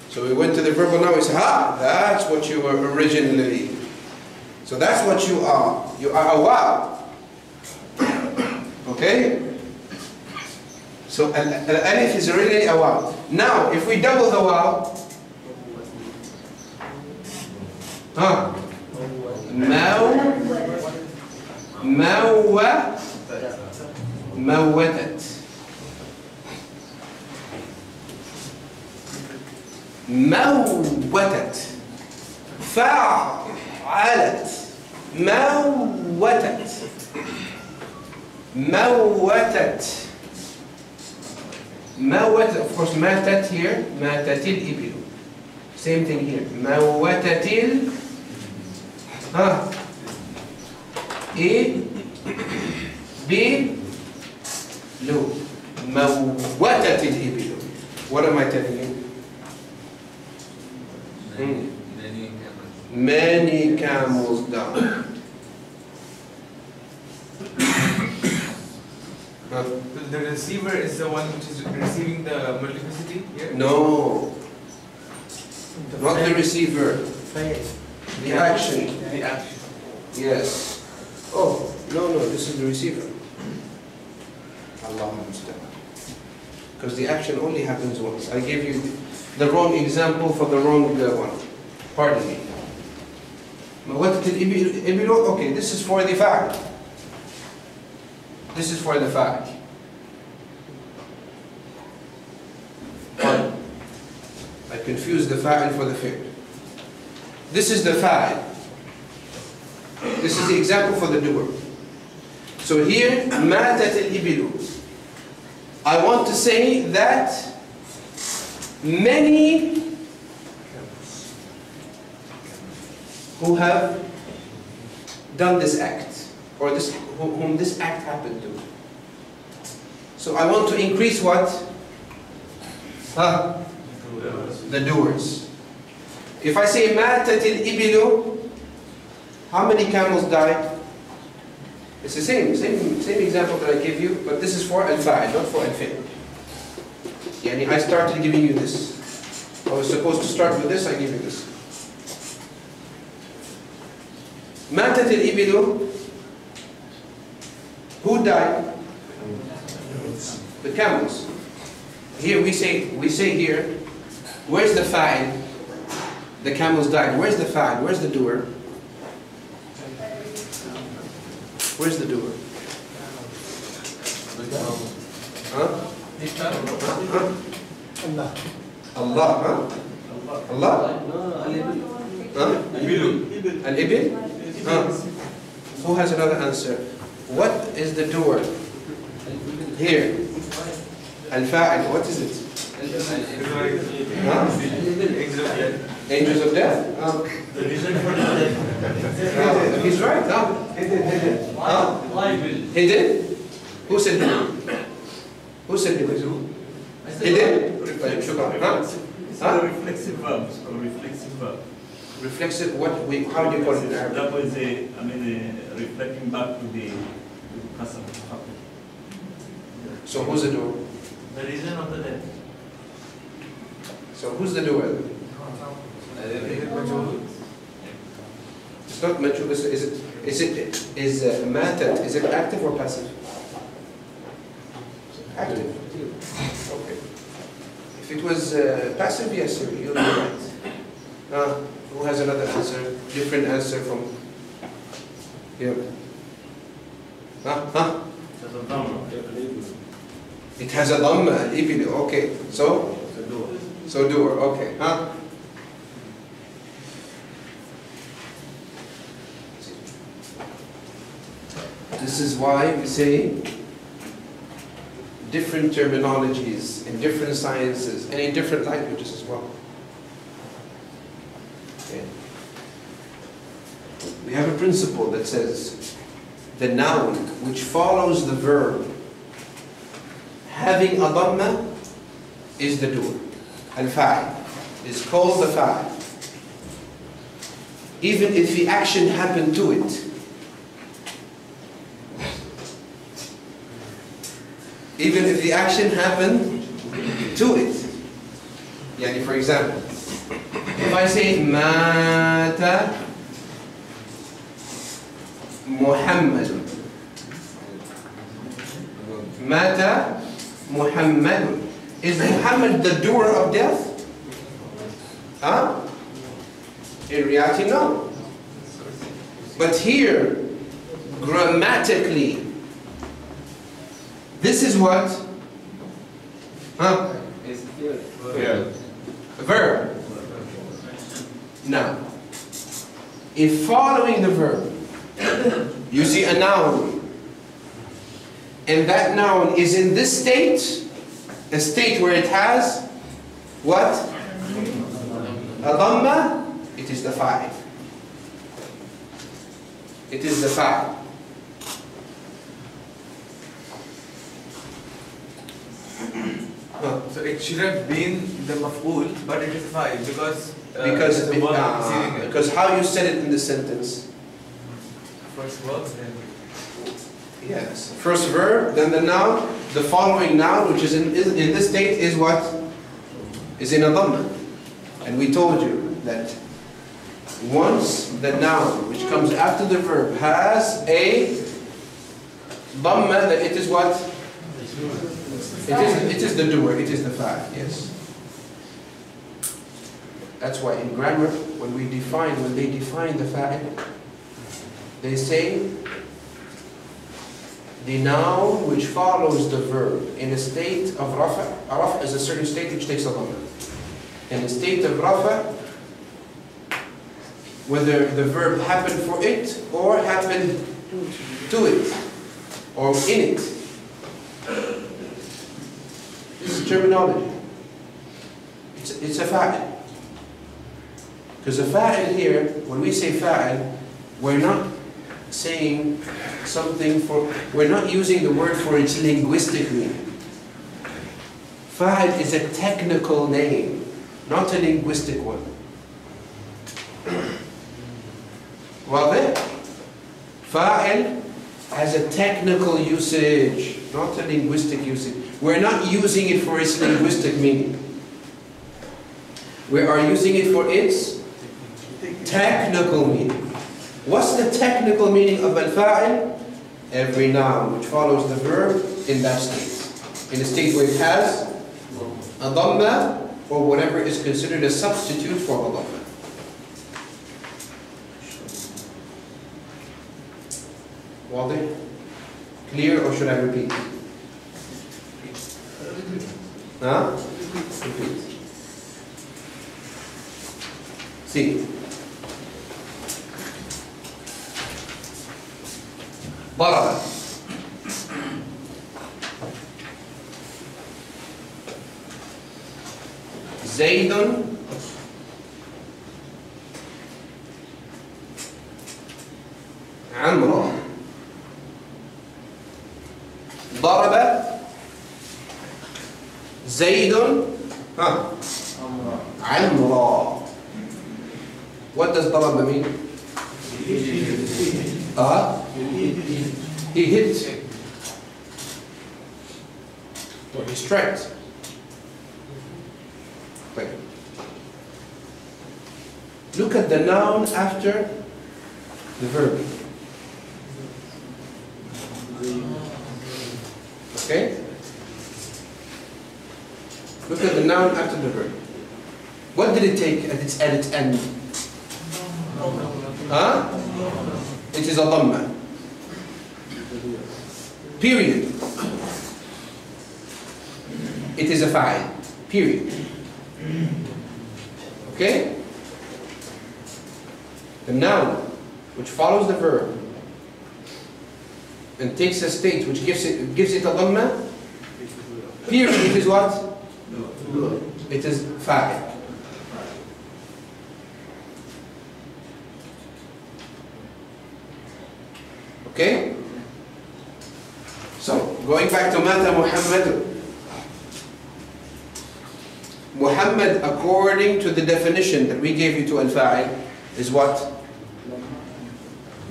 So we went to the verbal noun. We said, that's what you were originally. So that's what you are. You are a waw. Okay? So al-alif is originally a waw. Now, if we double the waw, موتت. موتت. فعلت. موتت. موتت. موتت. Of course, ماتت here. ماتت الإبل. Same thing here. موتت إبل. موتت الإبل. What am I telling you? Many camels died. The receiver is the one which is receiving the multiplicity here? No. Not the receiver. The action. The action. Yes. Oh, no, this is the receiver. Allah understand. Because the action only happens once. I gave you the wrong example for the wrong one. Pardon me. Okay, this is for the fact. This is for the fact. I confused the fa'il for the fi'l. This is the fa'il. This is the example for the doer. So here, matat al-ibilu. I want to say that many who have done this act, or whom this act happened to. So I want to increase what? The doers. If I say matat al-ibilu, how many camels died? It's the same example that I gave you, but this is for al-fa'il, not for al-fi'l. Yani I started giving you this. I was supposed to start with this, I give you this. Matat al-ibilu. Who died? The camels. Here we say here, where's the fa'il? The camels died. Where's the fa'il? Where's the doer? Where's the doer? Allah. Allah? Al-ibil? Who has another answer? What is the doer? Here. Al-fa'il. What is it? Angels of death? The reason for death. He's right. No, hidden. Huh? Hidden? Who said hidden? Who said hidden? Hidden? Huh? Reflexive verbs or reflexive verb. Reflexive, how do you call it in Arabic? That was reflecting back to the custom. So who's the doer? The reason of the death. So who's the doer? It's not majhul. Is matat, is it active or passive? Active. Okay. If it was passive, yes, you'll be right. Who has another answer? Different answer from here. Huh? It has a dhamma, al-ibli. Okay. So doer. Okay. Huh? This is why we say different terminologies in different sciences and in different languages as well. Okay. We have a principle that says the noun which follows the verb having a dhamma is the doer. Al-fa'il is called the fa'il. Even if the action happened to it. Even if the action happened to it. Yani for example, if I say Mata Muhammad. Mata Muhammad. Is Muhammad the doer of death? Huh? In reality, no. But here, grammatically, this is what? Huh? A verb. Now, if following the verb, you see a noun, and that noun is in this state, a state where it has what? A dhamma, it is the fa'il. It is the fa'il. So it should have been the maf'ul, but it is fa'il because because how you said it in the sentence. First verb, then yes. First verb, then the noun, the following noun, which is in this state, is what? Is in a dhamma. And we told you that once the noun, which comes after the verb, has a dhamma, that it is what? It is the doer, it is the fa'il, yes. That's why in grammar, when they define the fa'il, they say the noun which follows the verb in a state of rafa. Rafa is a certain state which takes a dhamma. In a state of rafa, whether the verb happened for it or happened to it or in it. This is terminology. It's a fa'il. Because a fa'il here, when we say fa'il, we're not saying something we're not using the word for its linguistic meaning. Fa'il is a technical name, not a linguistic one. Wadah? Fa'il has a technical usage, not a linguistic usage. We're not using it for its linguistic meaning. We are using it for its technical meaning. What's the technical meaning of al-fa'il? Every noun which follows the verb in that state. In a state where it has a dhamma or whatever is considered a substitute for a dhamma. Wadah? Clear, or should I repeat? Huh? Repeat. See. ضرب. زيد عمرو. ضرب زيد عمرو. What does ضرب mean? He hit. Or he strikes. Wait. Look at the noun after the verb. Okay? Look at the noun after the verb. What did it take at its end? It is a dhamma. Period. It is a fa'il. Period. Okay? The noun which follows the verb and takes a state which gives it a dhamma, period, it is what? It is fa'il. Okay? So, going back to Mata Muhammad. Muhammad, according to the definition that we gave you to al-fa'il, is what?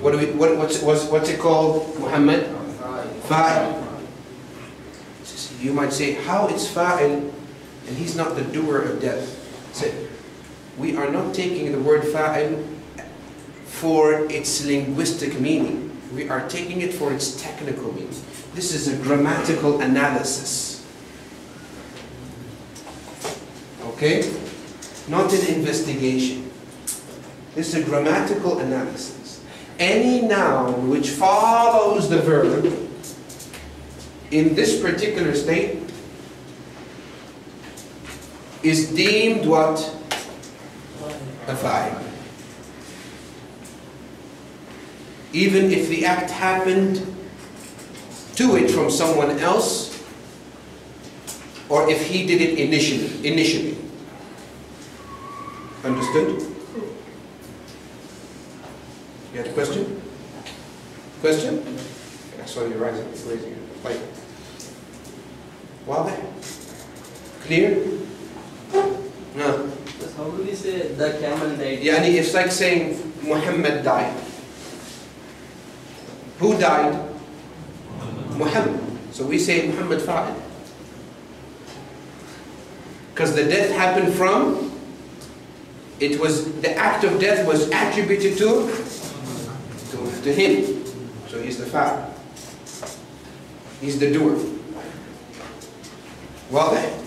What's it called, Muhammad? Fa'il. You might say, how is fa'il and he's not the doer of death? Say, we are not taking the word fa'il for its linguistic meaning. We are taking it for its technical meaning. This is a grammatical analysis. Okay? Not an investigation. This is a grammatical analysis. Any noun which follows the verb in this particular state is deemed what? A fa'il. Even if the act happened to it from someone else, or if he did it initially. Understood? You had a question? Question? I saw you raising your light. واضح? Clear? No. How do we say the camel died? Yani it's like saying Muhammad died. Who died? Muhammad. So we say Muhammad fa'il. Because the death happened from, the act of death was attributed to him. So he's the fa'il. He's the doer. واضح?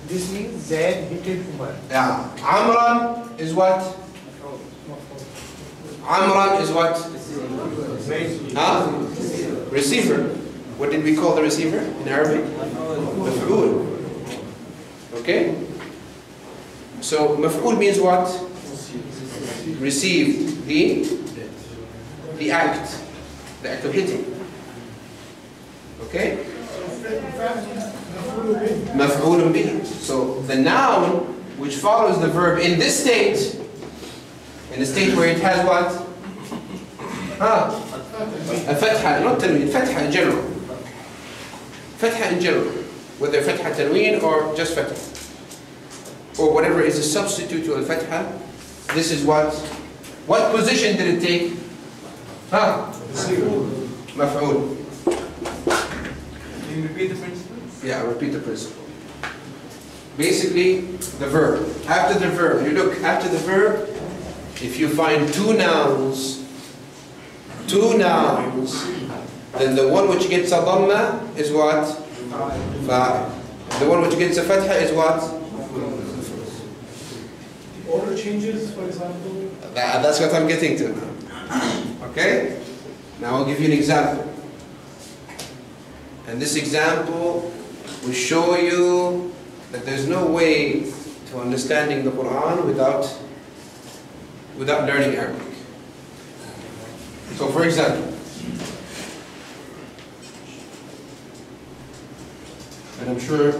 This means Zaid hated Umar. Yeah. Amran is what? Amran is what? Receiver. What did we call the receiver in Arabic? Maf'ul. Okay? So maf'ul means what? Received. The act. The act of hitting. Okay? Maf'ul bih. So the noun which follows the verb in this state, in the state where it has what? A fatha, not tanween, fatha in general. Fatha in general. Whether fatha tanween or just fatha. Or whatever is a substitute to al-fatha. This is what position did it take? Maf'ul. Can you repeat the principle? Yeah, repeat the principle. Basically, the verb. After the verb, you look, after the verb, if you find two nouns, then the one which gets a dhamma is what? Fa'il. The one which gets a fatha is what? Order changes, for example. That's what I'm getting to now. Okay? Now I'll give you an example. And this example will show you that there's no way to understanding the Quran without learning Arabic. So for example, and I'm sure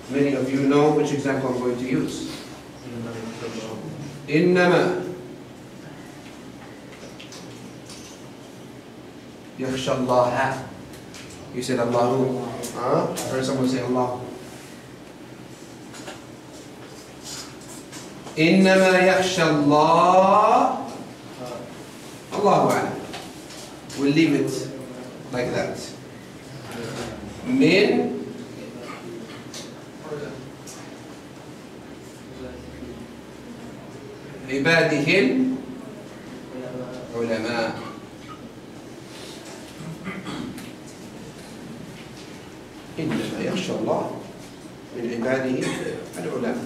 many of you know which example I'm going to use. إنما يخشى الله. You said Allahu. I heard someone say Allah. إنما يخشى الله. Allahu a'lam. We'll leave it like that. من عباده العلماء. إنما يخشى الله من عباده العلماء.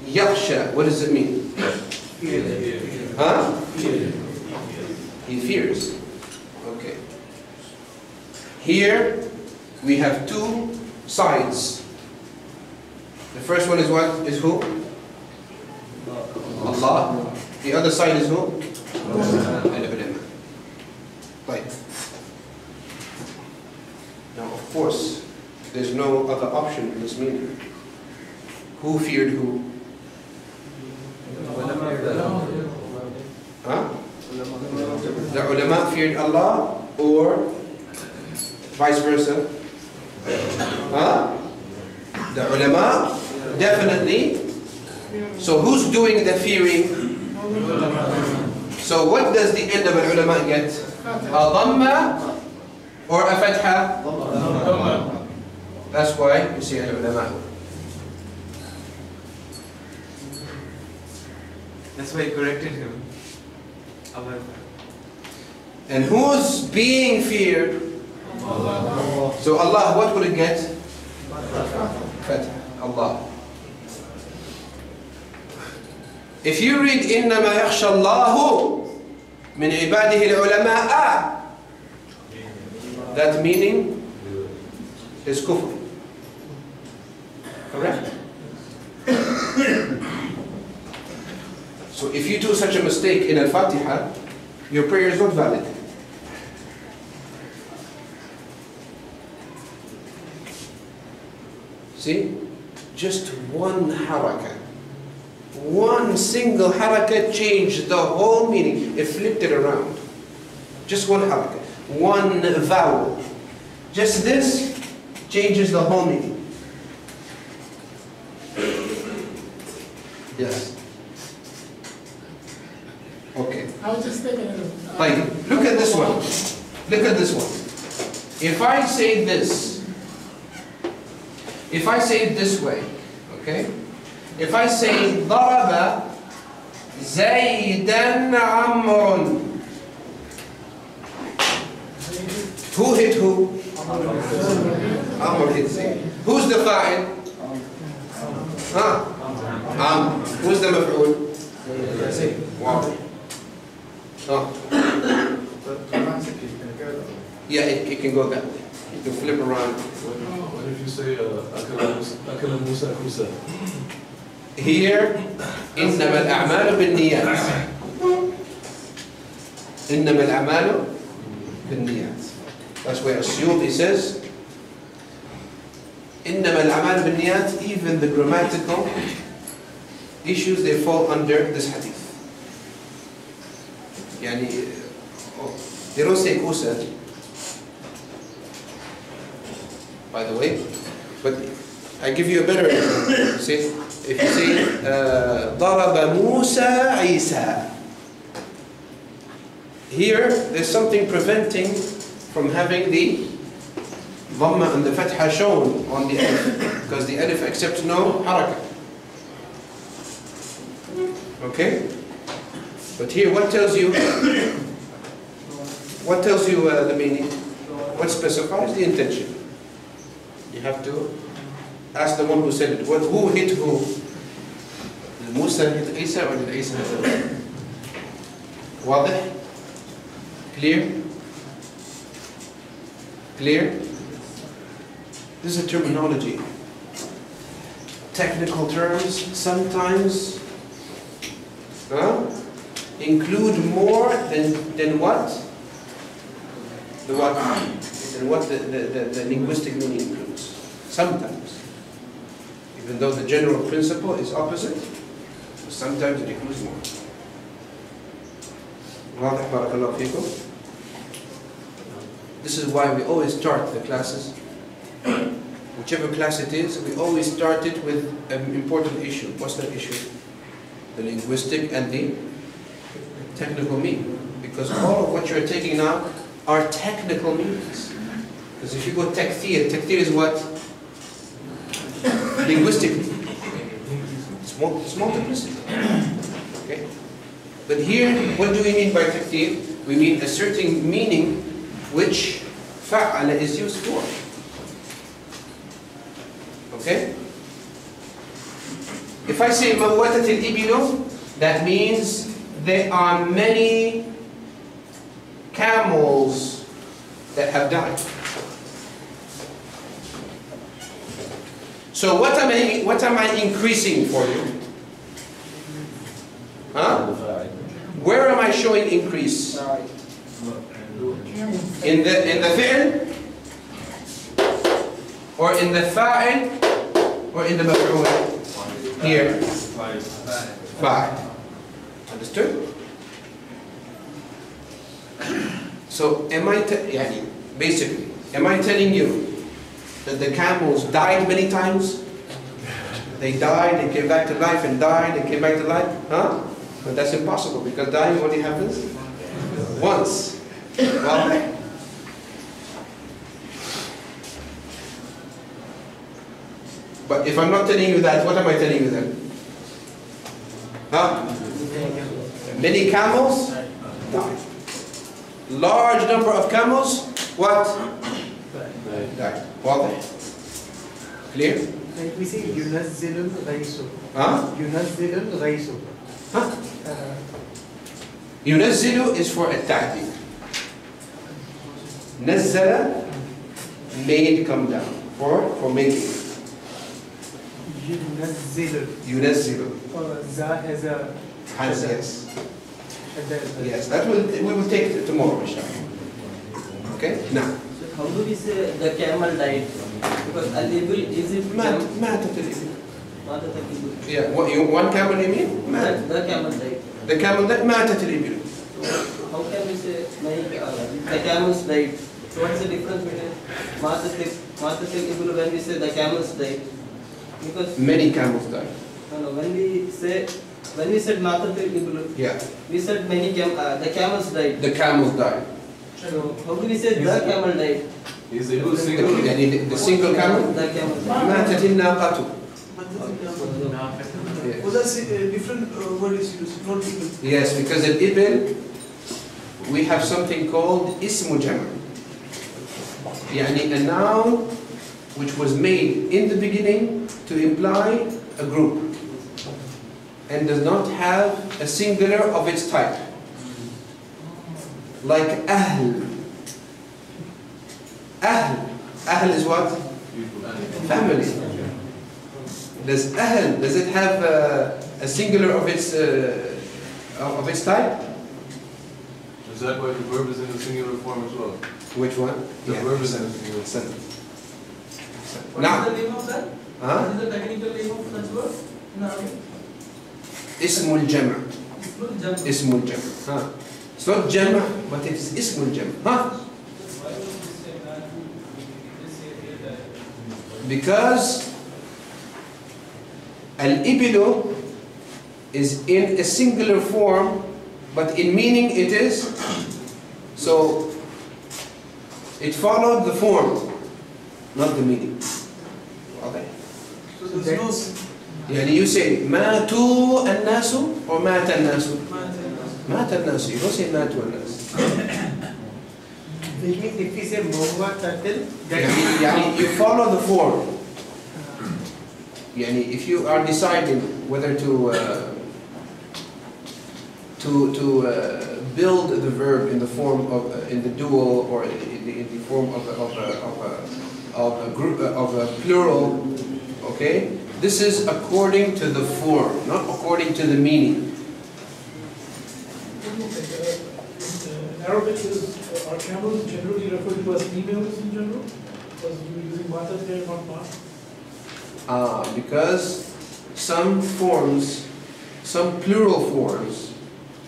يخشى, what does it mean? Huh? He fears. Okay. Here we have two sides. The first one is what? Is who? Allah. The other side is who? Al-ulama. Right. Now, of course, there's no other option in this meaning. Who feared who? Huh? The ulama feared Allah, or vice versa? Huh? The ulama, definitely. So who's doing the fearing? So what does the end of an ulama get? A dhamma or a fatha? That's why you see al-ulama. That's why he corrected him. And who's being feared? So Allah, what will it get? Fatha. Allah. If you read إنما يخشى الله من عباده العلماء, that meaning is kufr. Correct? So if you do such a mistake in Al-Fatiha, your prayer is not valid. See? Just one harakah. One single harakah changed the whole meaning. It flipped it around. Just one harakah. One vowel. Just this changes the whole meaning. Yes. Okay. I was just thinking of Look at this one. Look at this one. If I say this, if I say it this way, okay? If I say ضرب زيدا عمرو, who hit who? Amr hit Zayd. Who's the fa'il? Who's the maf'ul? Zayd. Wow. Yeah, it can go that way. You can flip around. What if you say أكل موسى كوسى? Here, إنما الأعمال بالنيات. إنما الأعمال بالنيات. That's where Asyuti says, إنما الأعمال بالنيات, even the grammatical issues, they fall under this hadith. يعني, they don't say kusa, by the way, but I give you a better example. See, if you say ضرب موسى عيسى, here there's something preventing from having the dhamma and the fatha shown on the alif, because the alif accepts no harakah. Okay? But here, what tells you? What tells you the meaning? What specifies the intention? You have to ask the one who said it. Who hit who? Did Musa hit Isa or did Isa hit Musa? واضح? Clear? Clear? This is a terminology. Technical terms sometimes include more than what? The what? Than what the linguistic meaning includes. Sometimes. Even though the general principle is opposite, sometimes it includes more. واضح بارك الله فيكم. This is why we always start the classes. Whichever class it is, we always start it with an important issue. What's that issue? The linguistic and the technical meaning. Because all of what you're taking now are technical meanings. Because if you go takthir is what? Linguistically. It's multiplicity. Okay? But here, what do we mean by takthir? We mean a certain meaning which fa'ala is used for. Okay? If I say mawatat al-ibilu, that means there are many camels that have died. So what am I increasing for you? Huh? Where am I showing increase? In the fi'l, or in the fa'il, or in the maf'ul? Here. Fa'il. Understood? So am I telling you that the camels died many times? They died, they came back to life, and died, and came back to life? Huh? But that's impossible, because dying only happens once. Well, but if I'm not telling you that, what am I telling you then? Huh? Many camels died. Large number of camels, what? Died. Well, clear? Like we say, yunazzilul ghaysu. Huh? Yunazzilul ghaysu. Huh? Yunazzilu is for at-ta'dib. Nazzala, made come down. For making. Yunazzilu. Yunazzilu. Za has a... Has, yes. Yes, that we will take it tomorrow, inshallah. Okay? Now. So how do we say the camel died? Because al-ibil is it... Matat al-ibil. Matat al-ibil. Yeah, one camel you mean? The camel died. The camel died? Matat al-ibil. How can we say the camels died? So what's the difference between matat al-ibil when we say the camels died? Because many camels died. No, when we said matat al-ibil, yeah, we said the camels died. The camels died. So how do we say the camel died? Is it single? The single camel? The camel matat al-naqatu. Well, that's a different word is used, not ibil. Yes, because in ibil we have something called ismu jama'. Yani a noun which was made in the beginning to imply a group and does not have a singular of its type. Like ahl. Ahl is what? Family. Does it have a singular of its type? Is that why the verb is in the singular form as well? Which one? The verb is in the singular form. Now, what is the name of that? Huh? What is the technical name of that word in Arabic? Ismul jama'. Ismul Jama'. Ismul jama'. Huh? It's not jama', but it is ismul jama'. Huh? Because al-ibilu is in a singular form, but in meaning it is, so it followed the form, not the meaning. Okay. So there's no... Yani you say matu an-nasu or mata an-nasu? Mata an-nasu. You don't say matu an-nasu. Which means if we say Mohwa turtle, Yani you follow the form. Yani if you are deciding whether to build the verb in the form of in the dual or in the form of a group of a plural, okay? This is according to the form, not according to the meaning. In Arabic, are camels generally referred to as females in general? Because you're using matat there, not ma. Because some plural forms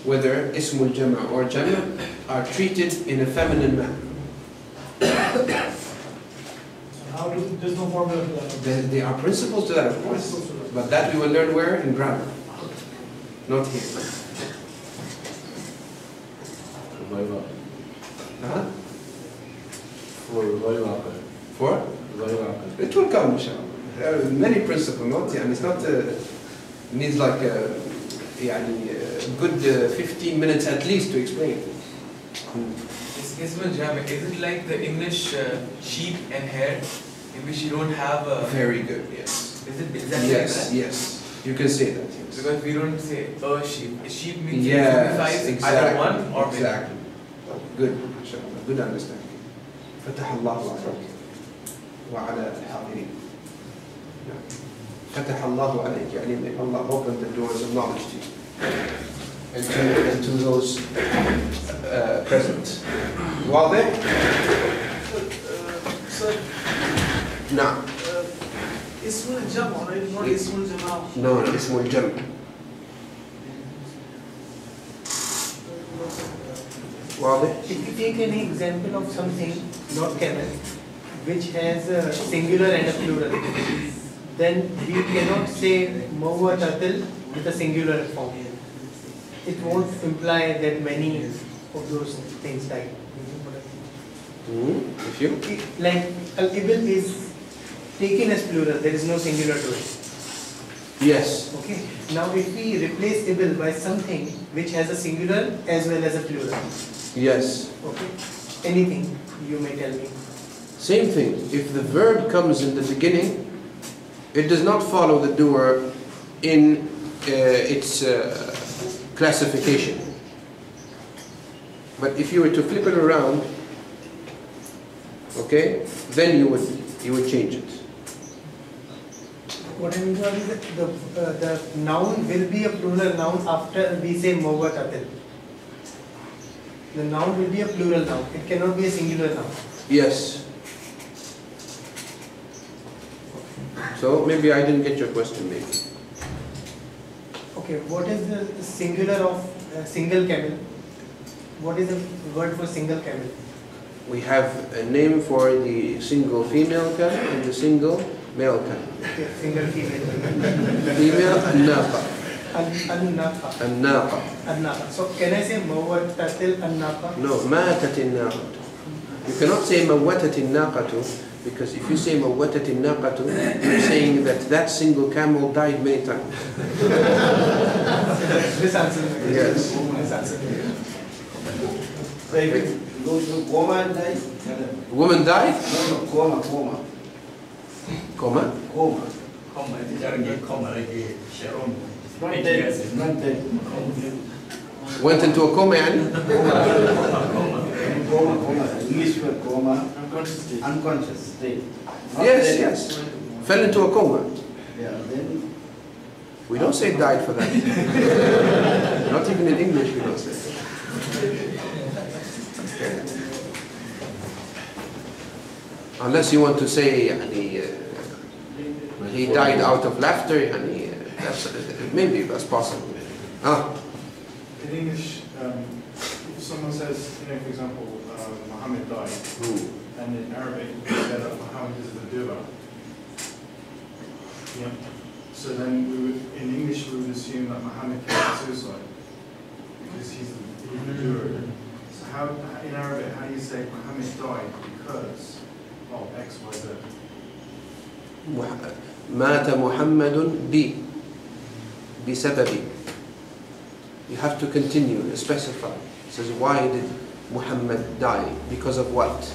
whether ismul jama' or jama' are treated in a feminine manner. There's no formula for that. There are principles to that, of course. But that we will learn where? In grammar. Not here. Huh? For? It will come, inshallah. There are many principles, not, and it's not, needs like a good 15 minutes at least to explain. Is it like the English sheep and hare, in which you don't have a... Very good, yes. Is that yes, like that? Yes, you can say that, yes. Because we don't say a sheep. A sheep means yes, it signifies exactly, either one or exactly. Good, inshallah, good understanding. فتح الله عليك وعلى الحاضرين. فتح الله عليك, يعني may Allah open the doors of knowledge to you. And to those present. واضح؟ نعم. اسم الجمع, right? Not اسم الجماعة. No, اسم الجمع. واضح؟ If you take an example of something, not camel, which has a singular and a plural, then we cannot say mawatatil with a singular form. It won't imply that many of those things died. If you? Like al-ibil is taken as plural, there is no singular to it. Yes. Okay. Now if we replace ibil by something which has a singular as well as a plural. Yes. Okay. Anything you may tell me. Same thing. If the verb comes in the beginning, it does not follow the doer in its classification. But if you were to flip it around, okay, then you would change it. What I mean to is that the noun will be a plural noun after we say mawatatil. The noun will be a plural noun. It cannot be a singular noun. Yes. So maybe I didn't get your question, maybe. Okay, what is the singular of single camel? What is the word for single camel? We have a name for the single female camel and the single male camel. Okay, single female. Female, an-naqa. An-naqa. An-naqa. An-naqa. So can I say mawatatil an-naqa? No, matat an-naqatu. You cannot say mawatat an-naqatu, because if you say mawatat an-naqatu, you're saying that that single camel died many times. This answer. Yes. This answer. So if it goes to coma and dies? Woman died? No, coma. Coma? Coma. Coma, it is coma like a Sharon. Not dead. Not dead. Went into a coma, yani? Coma. English word coma. Unconscious state. Unconscious state. Yes. Fell into a coma. Yeah, then. We don't say died for that. Not even in English we don't say that. Unless you want to say he died out of laughter, maybe that's possible. In English, if someone says, for example, Muhammad died, and in Arabic we say that Muhammad is the doer. Yeah. So then in English we would assume that Muhammad committed suicide because he's the doer. So how in Arabic how do you say Muhammad died because of X, Y, Z? مات محمد بسبب. You have to continue and specify. It says, why did Muhammad die? Because of what?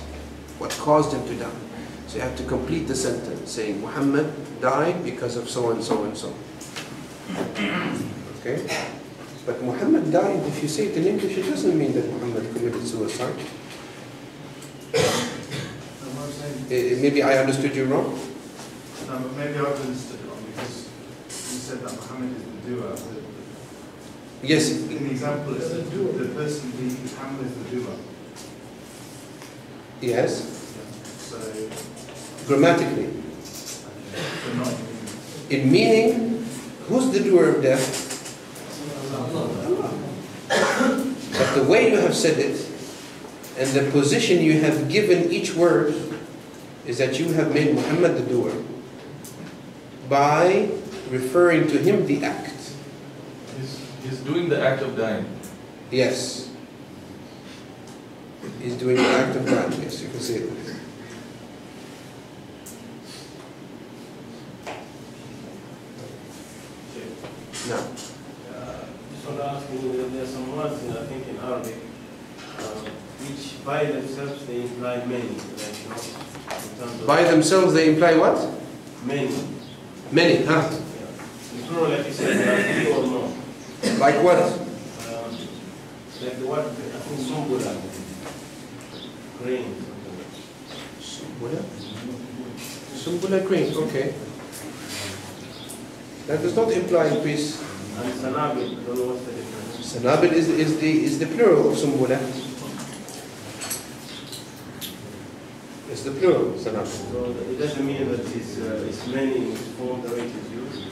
What caused him to die? So you have to complete the sentence saying Muhammad died because of so and so and so. Okay? But Muhammad died, if you say it in English, it doesn't mean that Muhammad committed suicide. Maybe I understood you wrong? No, but maybe I've understood it wrong because you said that Muhammad is the doer. Yes. In the example, it's the person, the camel is the doer. Yes. So, grammatically. So not in meaning, who's the doer of death? the way you have said it and the position you have given each word is that you have made Muhammad the doer by referring to him the act. He's doing the act of dying. Yes. He's doing the act of dying. Yes, you can say that. No. Just want to ask you, there are some words I think in Arabic which by themselves they imply many. Like, you know, in terms of By themselves they imply what? many. Many, huh? Yeah. In plural, like you said, there are three or more. Like what? Like the word, I think sumbula, grain. Sumbula? Sumbula grain, okay. That does not imply increase. And sanabil, I don't know what's the difference. Sanabil is the plural of sumbula. It's the plural, sanabil. So it doesn't mean that it's many in its form the way it is used.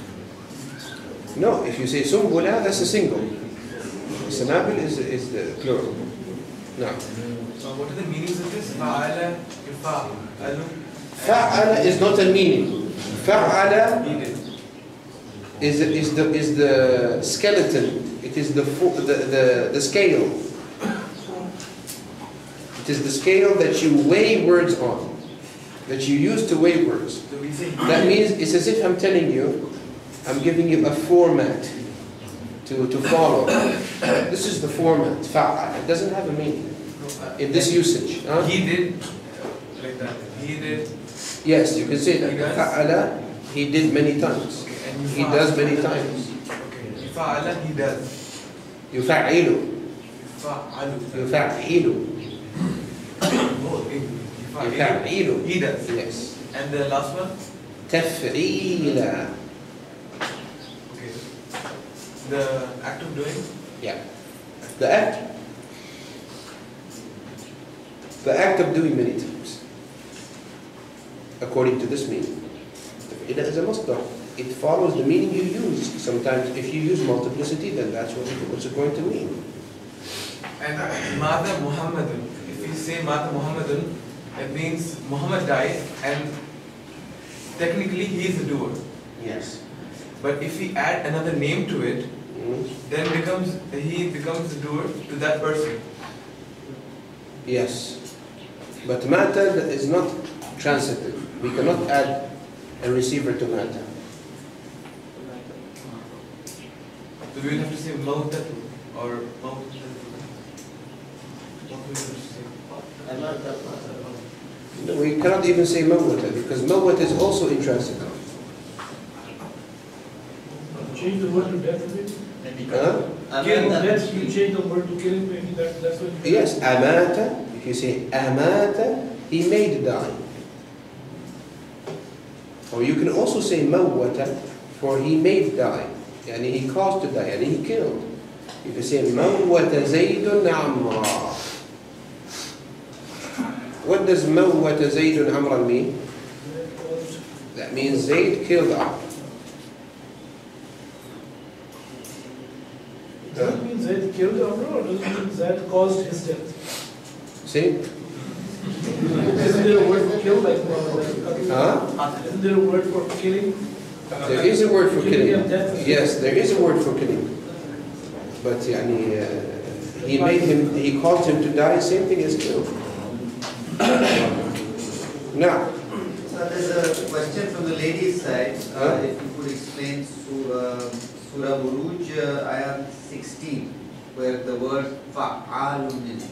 No, if you say sumbula, that's a single. Sanabil is the plural. No. What are the meanings of this? Fa'ala, yufa'alu. Fa'ala is not a meaning. Fa'ala is the skeleton. It is the scale. It is the scale that you weigh words on, that you use to weigh words. That means it's as if I'm telling you, I'm giving you a format to follow. This is the format. Fa'ala. It doesn't have a meaning in this usage. Huh? He did like that. He did. Yes, you can say that. Fa'ala, he did many times. He does many times. Okay. Fa'ala, he does. Yufa'ilu. Fa'alu. Yufa'ilu. Yufa'ilu. He does. Yes. And the last one? Taf'ila. Okay. The act of doing? Yeah. The act of doing many times. According to this meaning. Taf'ila is a masdar. It follows the meaning you use. Sometimes if you use multiplicity, then that's what's it going to mean. And Mata Muhammadun. If you say Mata Muhammadun, it means Muhammad died and technically he is the doer. Yes. But if we add another name to it, then he becomes the doer to that person. Yes. But Mata is not transitive. We cannot add a receiver to Mata. So we will have to say Mawtatu or Mawtatu. What we have to say? No, we cannot even say Mawata because Mawata is also intransitive. Change the word to death a bit. Huh? Kill death, you change the word to killing, maybe that's what you Yes, Amata. If you say Amata, he made die. Or you can also say Mawata, for he made die. Yani he caused to die, and he killed. You can say Mawata Zaydun Amra. What does Mawata Zaydun Amra mean? That means Zayd killed Amr. Does it mean Zayd killed Amr or does it mean Zayd caused his death? See? Isn't there a word for kill like Huh? Isn't there a word for killing? There is a word for killing. Death. Yes, there is a word for killing. But he caused him to die, same thing as killed. Now. So there's a question from the ladies' side. If you could explain Surah Buruj, ayat 16, where the word fa'alun is used.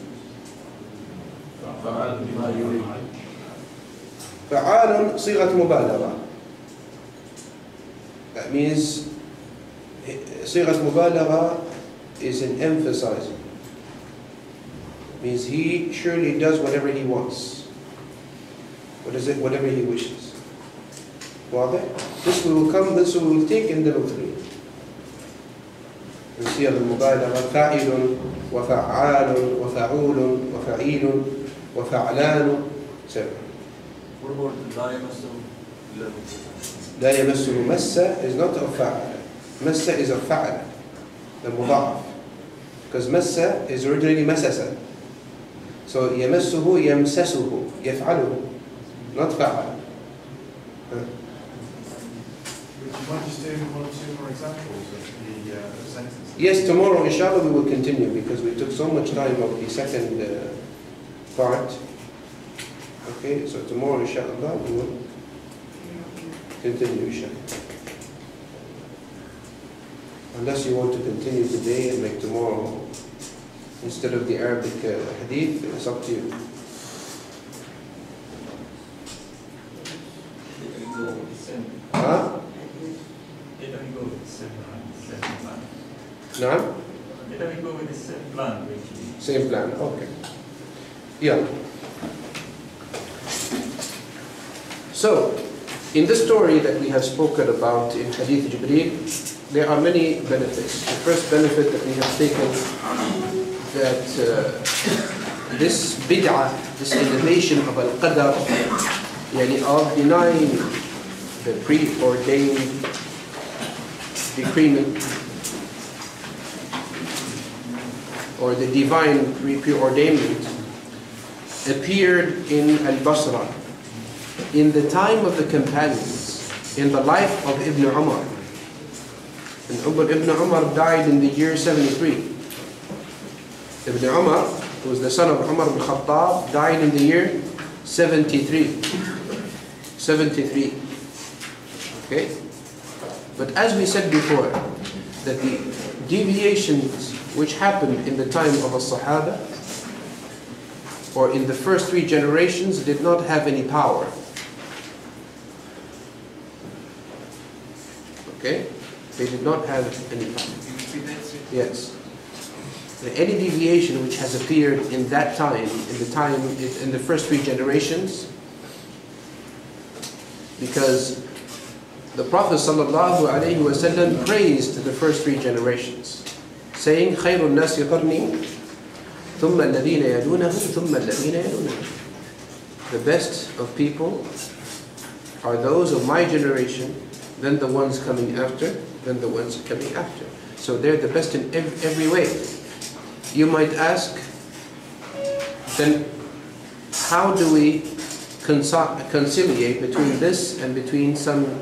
فعال صيغة مبالغة. That means صيغة مبالغة is an emphasizing. Means he surely does whatever he wants. What is it? Whatever he wishes. واضح? This we will take in the three. من صيغ المبالغة فاعل وفعال وفعول وفعيل وفعلان 7. What about لا يمسه لا يمسه مسة is not of فعل. مسة is of فعل. The مضاعف. Because massa is originally masasa. So yamassuhu, yamsasuhu, yaf'aluhu, not fa'al. Would you mind just doing 1 or 2 more examples of the sentences? Yes, tomorrow inshallah we will continue because we took so much time of the second part. Okay, so tomorrow inshallah we will continue inshallah. Unless you want to continue today and make tomorrow instead of the Arabic hadith, it's up to you. Huh? No? Let me go with the same plan, actually. Same plan, okay. Yeah. So, in the story that we have spoken about in Hadith Jibreel, there are many benefits. The first benefit that we have taken, that this bid'ah, this innovation of al-qadar, of denying the preordained decrement or the divine preordainment, appeared in Al-Basra in the time of the companions, in the life of Ibn Umar. And Ibn Umar died in the year 73. Ibn Umar, who was the son of Umar ibn Khattab, died in the year 73. 73. Okay? But as we said before, that the deviations which happened in the time of the Sahaba, or in the first 3 generations, did not have any power. Okay? They did not have any power. Yes. Any deviation which has appeared in that time, in the first 3 generations, because the Prophet ﷺ praised the first 3 generations, saying, خَيْرُ النَّاسِ قَرْنِي ثُمَّ الَّذِينَ يَلُونَهُمْ ثُمَّ الَّذِينَ يَلُونَهُمْ. The best of people are those of my generation, then the ones coming after, then the ones coming after. So they're the best in every way. You might ask, then how do we conciliate between this and between some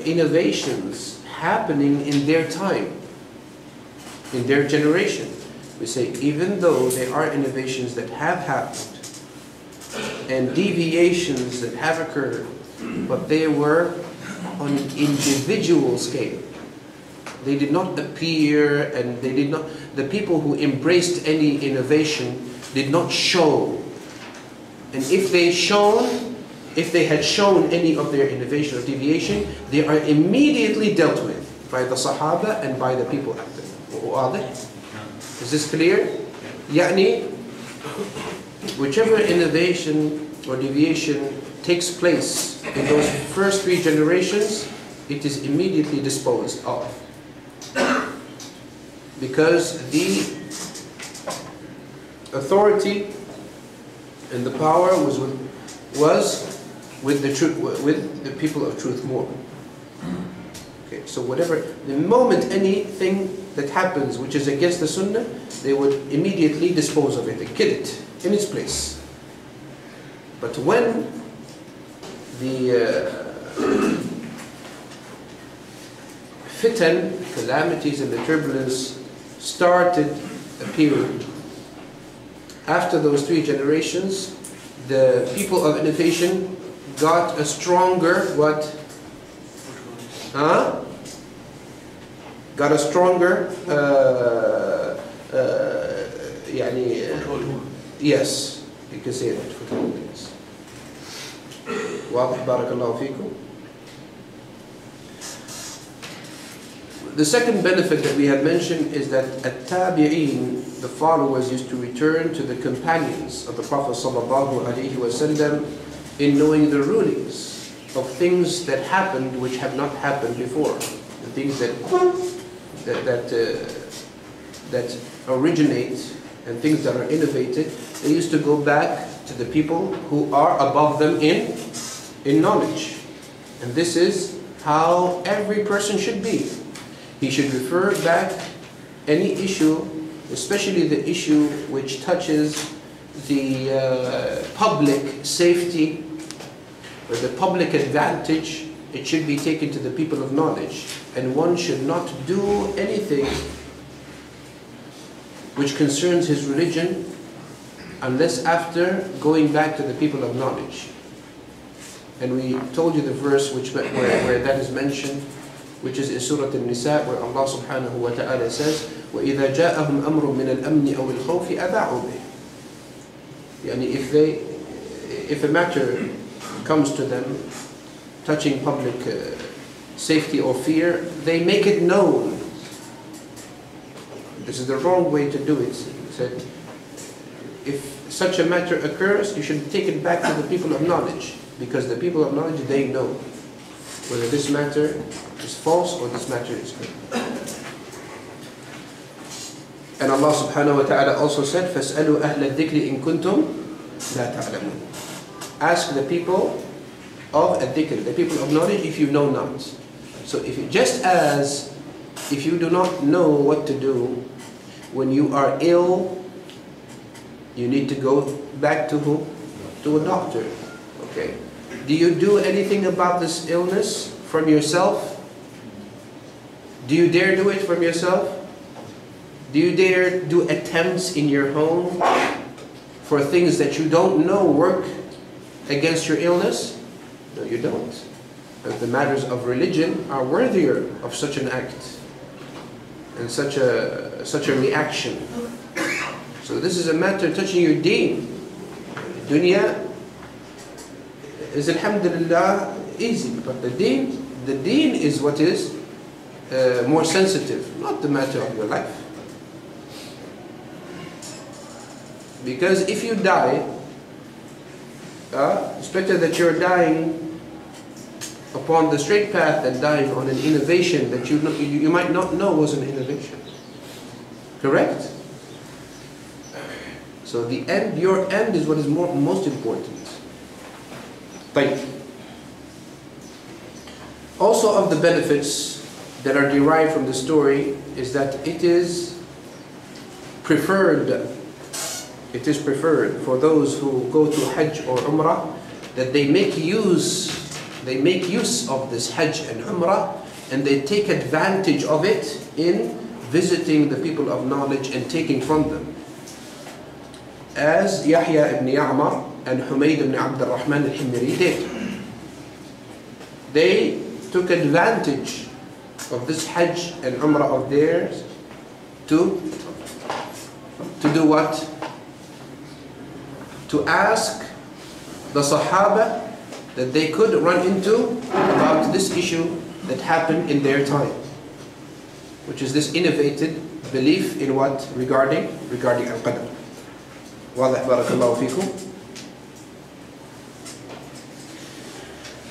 innovations happening in their time, in their generation? We say, even though there are innovations that have happened and deviations that have occurred, but they were on an individual scale. They did not appear, and they did not, the people who embraced any innovation did not show. And if they had shown any of their innovation or deviation, they are immediately dealt with by the Sahaba and by the people after them. Is this clear? Yani, whichever innovation or deviation takes place in those first 3 generations, it is immediately disposed of. Because the authority and the power was with the people of truth more. Okay, so the moment anything that happens which is against the Sunnah, they would immediately dispose of it and kill it in its place. But when the fitan, calamities and the turbulence started appearing after those 3 generations, the people of innovation got a stronger got a stronger yes, you can say that. واضح بارك الله فيكم. The second benefit that we had mentioned is that at-tabi'een, the followers, used to return to the companions of the Prophet ﷺ in knowing the rulings of things that happened which have not happened before, the things that originate and things that are innovated. They used to go back to the people who are above them in knowledge, and this is how every person should be. He should refer back any issue, especially the issue which touches the public safety or the public advantage, it should be taken to the people of knowledge. And one should not do anything which concerns his religion unless after going back to the people of knowledge. And we told you the verse where that is mentioned, which is in Surah An-Nisa, where Allah subhanahu wa ta'ala says, وَإِذَا جَاءَهُمْ أَمْرٌ مِّنَ الْأَمْنِ أَوِ الْخَوْفِ أَذَاعُوا بِهِ. Yani if a matter comes to them touching public safety or fear, they make it known. This is the wrong way to do it. He said, if such a matter occurs, you should take it back to the people of knowledge, because the people of knowledge, they know whether this matter is false or this matter is good. And Allah subhanahu wa ta'ala also said, فَاسْأَلُوا أَهْلَ الذِّكْرِ إِن كُنْتُمْ لَا تَعْلَمُونَ. Ask the people of الذِّكْر, the people of knowledge, if you know not. So just as if you do not know what to do when you are ill, you need to go back to who? To a doctor. Okay. Do you do anything about this illness from yourself? Do you dare do it from yourself? Do you dare do attempts in your home for things that you don't know work against your illness? No, you don't. But the matters of religion are worthier of such an act and such a reaction. So this is a matter touching your deen. Dunya is alhamdulillah easy, but the deen is what is more sensitive, not the matter of your life. Because if you die, it's better that you're dying upon the straight path than dying on an innovation that you might not know was an innovation. Correct? So the end, your end is what is most important. Right. Also of the benefits that are derived from the story is that it is preferred for those who go to Hajj or Umrah that they make use of this Hajj and Umrah, and they take advantage of it in visiting the people of knowledge and taking from them. As Yahya ibn Ya'mar and Humayd ibn Abd al-Rahman al-Himyari did. They took advantage of this Hajj and Umrah of theirs to do what? To ask the Sahaba that they could run into about this issue that happened in their time, which is this innovated belief in what? Regarding al-Qadr. واضح بارك الله فيكم.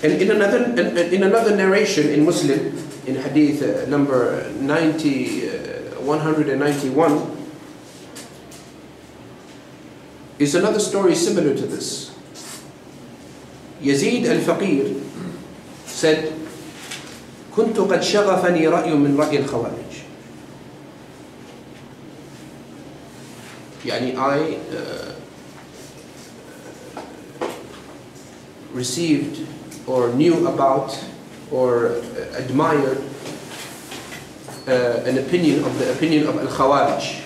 And in another narration in Muslim, in Hadeeth number 191, is another story similar to this. Yazid al-Faqir said, كنت قد شغفني رأي من رأي الخوارج. يعني I received or knew about or admired the opinion of Al-Khawarij.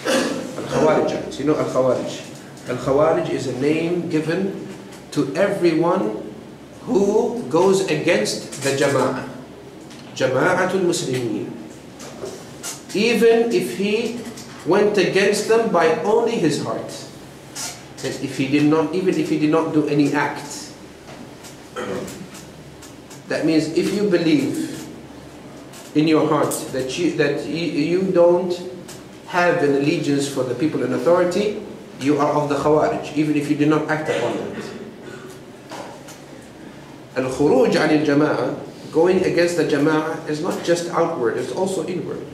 Al-Khawarijites, you know Al-Khawarij. Al-Khawarij is a name given to everyone who goes against the Jama'ah. Jama'atul Muslimin. Even if he went against them by only his heart. And even if he did not do any act. That means if you believe in your heart that you don't have an allegiance for the people in authority, you are of the Khawarij, even if you did not act upon it. Al-Khuruj an al-Jama'ah, going against the Jama'ah, is not just outward, it's also inward.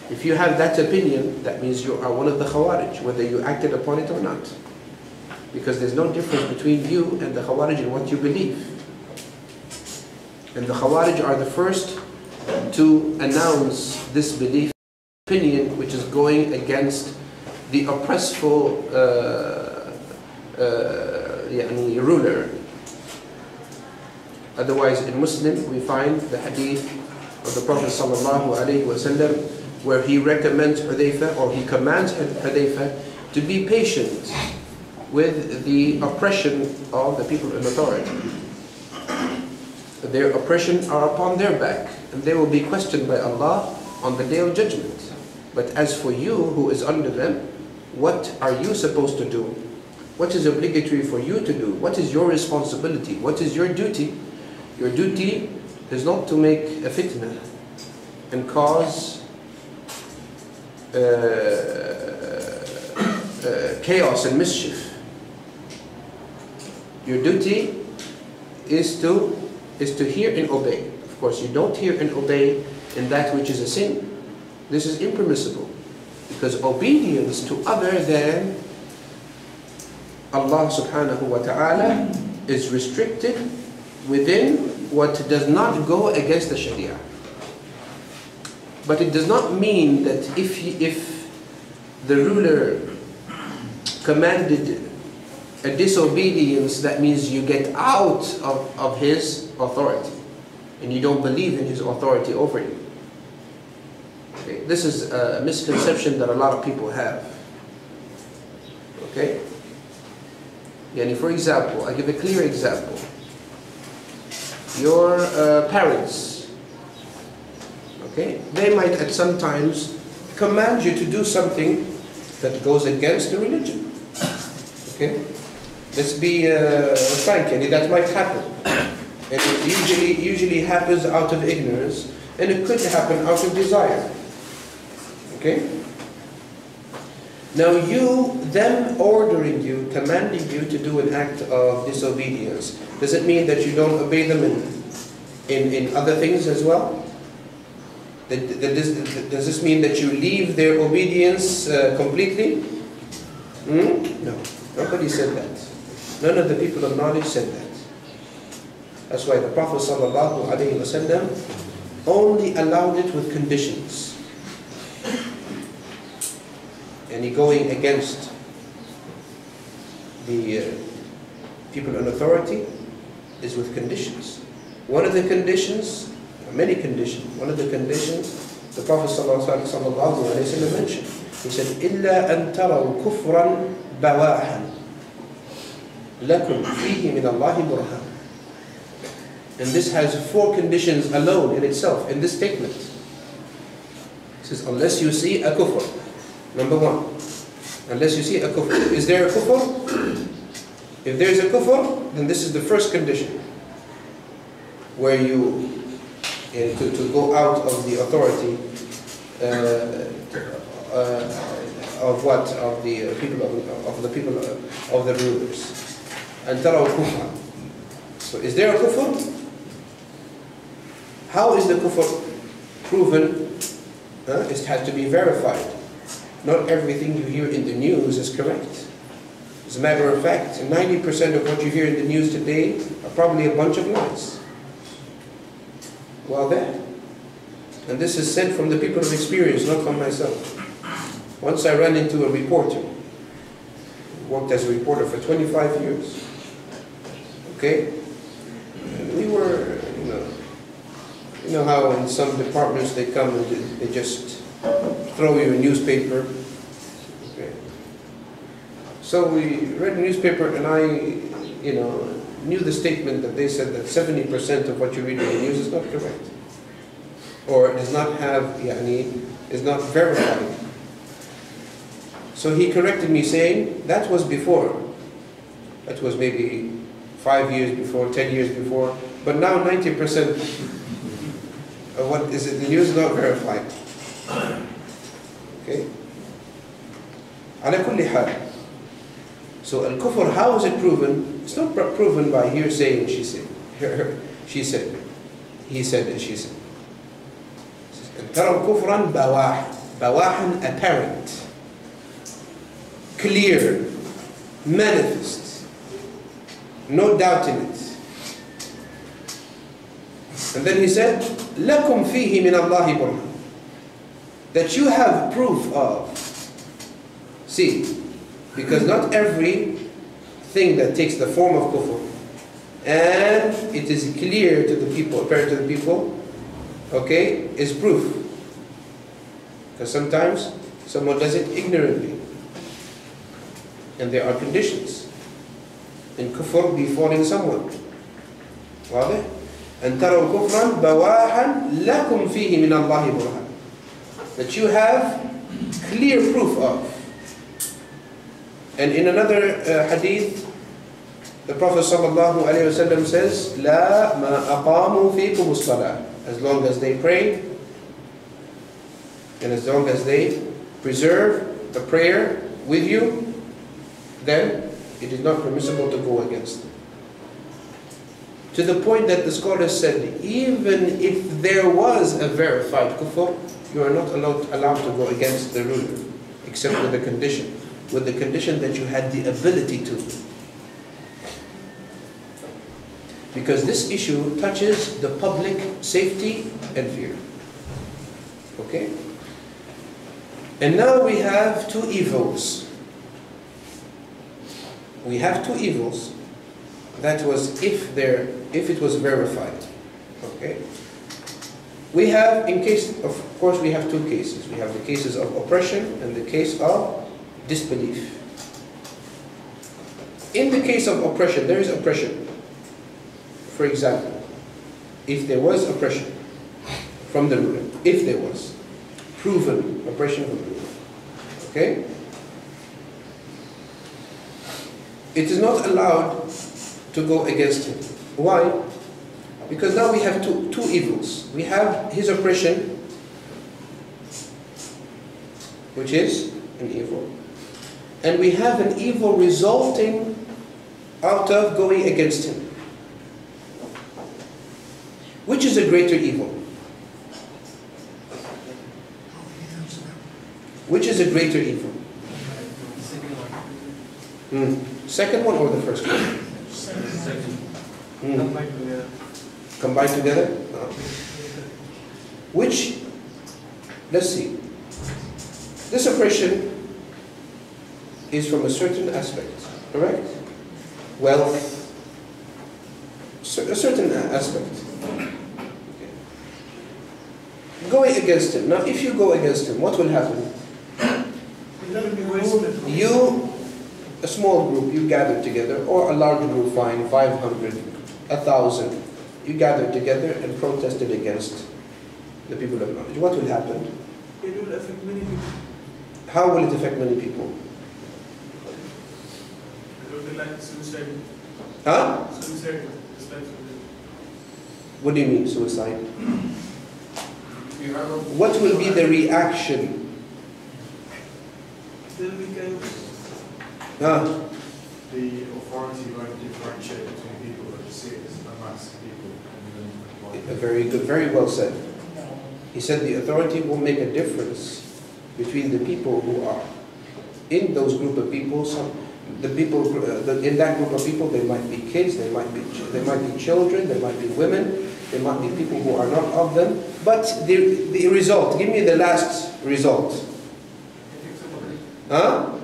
If you have that opinion, that means you are one of the Khawarij, whether you acted upon it or not. Because there's no difference between you and the Khawarij in what you believe. And the Khawarij are the first not to announce this belief, opinion, which is going against the oppressful ruler. Otherwise, in Muslim, we find the hadith of the Prophet ﷺ, where he recommends Hadeeth, or he commands Hadeeth to be patient with the oppression of the people in authority. Their oppression are upon their back, and they will be questioned by Allah on the Day of Judgment. But as for you who is under them, what are you supposed to do? What is obligatory for you to do? What is your responsibility? What is your duty? Your duty is not to make a fitna and cause chaos and mischief. Your duty is to hear and obey. Of course, you don't hear and obey in that which is a sin. This is impermissible, because obedience to other than Allah subhanahu wa ta'ala is restricted within what does not go against the Sharia. But it does not mean that if the ruler commanded a disobedience, that means you get out of his authority and you don't believe in his authority over you. Okay? This is a misconception that a lot of people have. Okay? For example, I give a clear example. Your parents, okay, they might at some times command you to do something that goes against the religion. Okay? Let's be frank, and that might happen. And it usually happens out of ignorance, and it could happen out of desire. Okay? Now them ordering you, commanding you to do an act of disobedience, does it mean that you don't obey them in other things as well? Does this mean that you leave their obedience completely? No, nobody said that. None of the people of knowledge said that. That's why the Prophet ﷺ only allowed it with conditions. And going against the people in authority is with conditions. One of the conditions, many conditions, one of the conditions the Prophet ﷺ mentioned. He said, إِلَّا أَن تَرَوْا كُفْرًا بَوَاحًا لَكُمْ فِيهِ مِنَ اللَّهِ بُرْهَانٌ. And this has 4 conditions alone in itself, in this statement. It says, unless you see a kufr. Number 1, unless you see a kufr. Is there a kufr? If there is a kufr, then this is the first condition, where you, to go out of the authority of what? Of the people of the rulers. And taraw kufra. So is there a kufr? How is the kufr proven? It has to be verified. Not everything you hear in the news is correct. As a matter of fact, 90% of what you hear in the news today are probably a bunch of lies. Well then, and this is said from the people of experience, not from myself. Once I ran into a reporter, worked as a reporter for 25 years. Okay? And we were, you know how in some departments they come and they just throw you a newspaper. Okay. So we read the newspaper, and I, knew the statement that they said that 70% of what you read in the news is not correct, or does not have, is not verified. So he corrected me, saying that was before. That was maybe 5 years before, 10 years before. But now 90% of what is in the news is not verified. Okay? على كل حال. So al-kufr, how is it proven? It's not proven by hearsay and she said. She said. He said and she said. ترى كفرا بواح. بواحا apparent. Clear. Manifest. No doubt in it. And then he said, لَكُمْ فِيهِ مِنَ اللَّهِ بُرْهَانٌ. That you have proof of. See, because not every thing that takes the form of kufr and it is clear to the people, apparent to the people, okay, is proof. Because sometimes someone does it ignorantly. And there are conditions in kufr befalling someone. واضح؟ أن تروا كفرا بواحا لكم فيه من الله برهان. That you have clear proof of. And in another hadith, the Prophet ﷺ says, لا ما أقاموا فيكم الصلاة. As long as they pray, and as long as they preserve the prayer with you, then it is not permissible to go against them. To the point that the scholars said, even if there was a verified kufr, you are not allowed to go against the ruler, except with a condition. With the condition that you had the ability to. Because this issue touches the public safety and fear. Okay? And now we have two evils. We have two evils. That was if it was verified. Okay? We have, of course we have two cases. We have the cases of oppression and the case of disbelief. In the case of oppression, there is oppression. For example, if there was oppression from the ruler, if there was proven oppression from the ruler, okay? It is not allowed to go against him. Why? Because now we have two evils. We have his oppression, which is an evil. And we have an evil resulting out of going against him. Which is a greater evil? Which is a greater evil? Second one or the first one? Second. Combined together? Which, let's see. This oppression is from a certain aspect, correct? Wealth, a certain aspect. Okay. Going against him. Now, if you go against him, what will happen? You, a small group, you gather together, or a large group, fine, 500, 1,000, you gather together and protested against the people of knowledge. What will happen? It will affect many people. How will it affect many people? It will be like suicide. Huh? Suicide. It's like suicide. What do you mean, suicide? What will be the reaction? There will be chaos. The authority won't differentiate between people that see it as a mass of people. Very good, very well said. He said the authority will make a difference between the people who are in those group of people. In that group of people, there might be kids, there might be children, there might be women, there might be people who are not of them. But the result, give me the last result. Huh?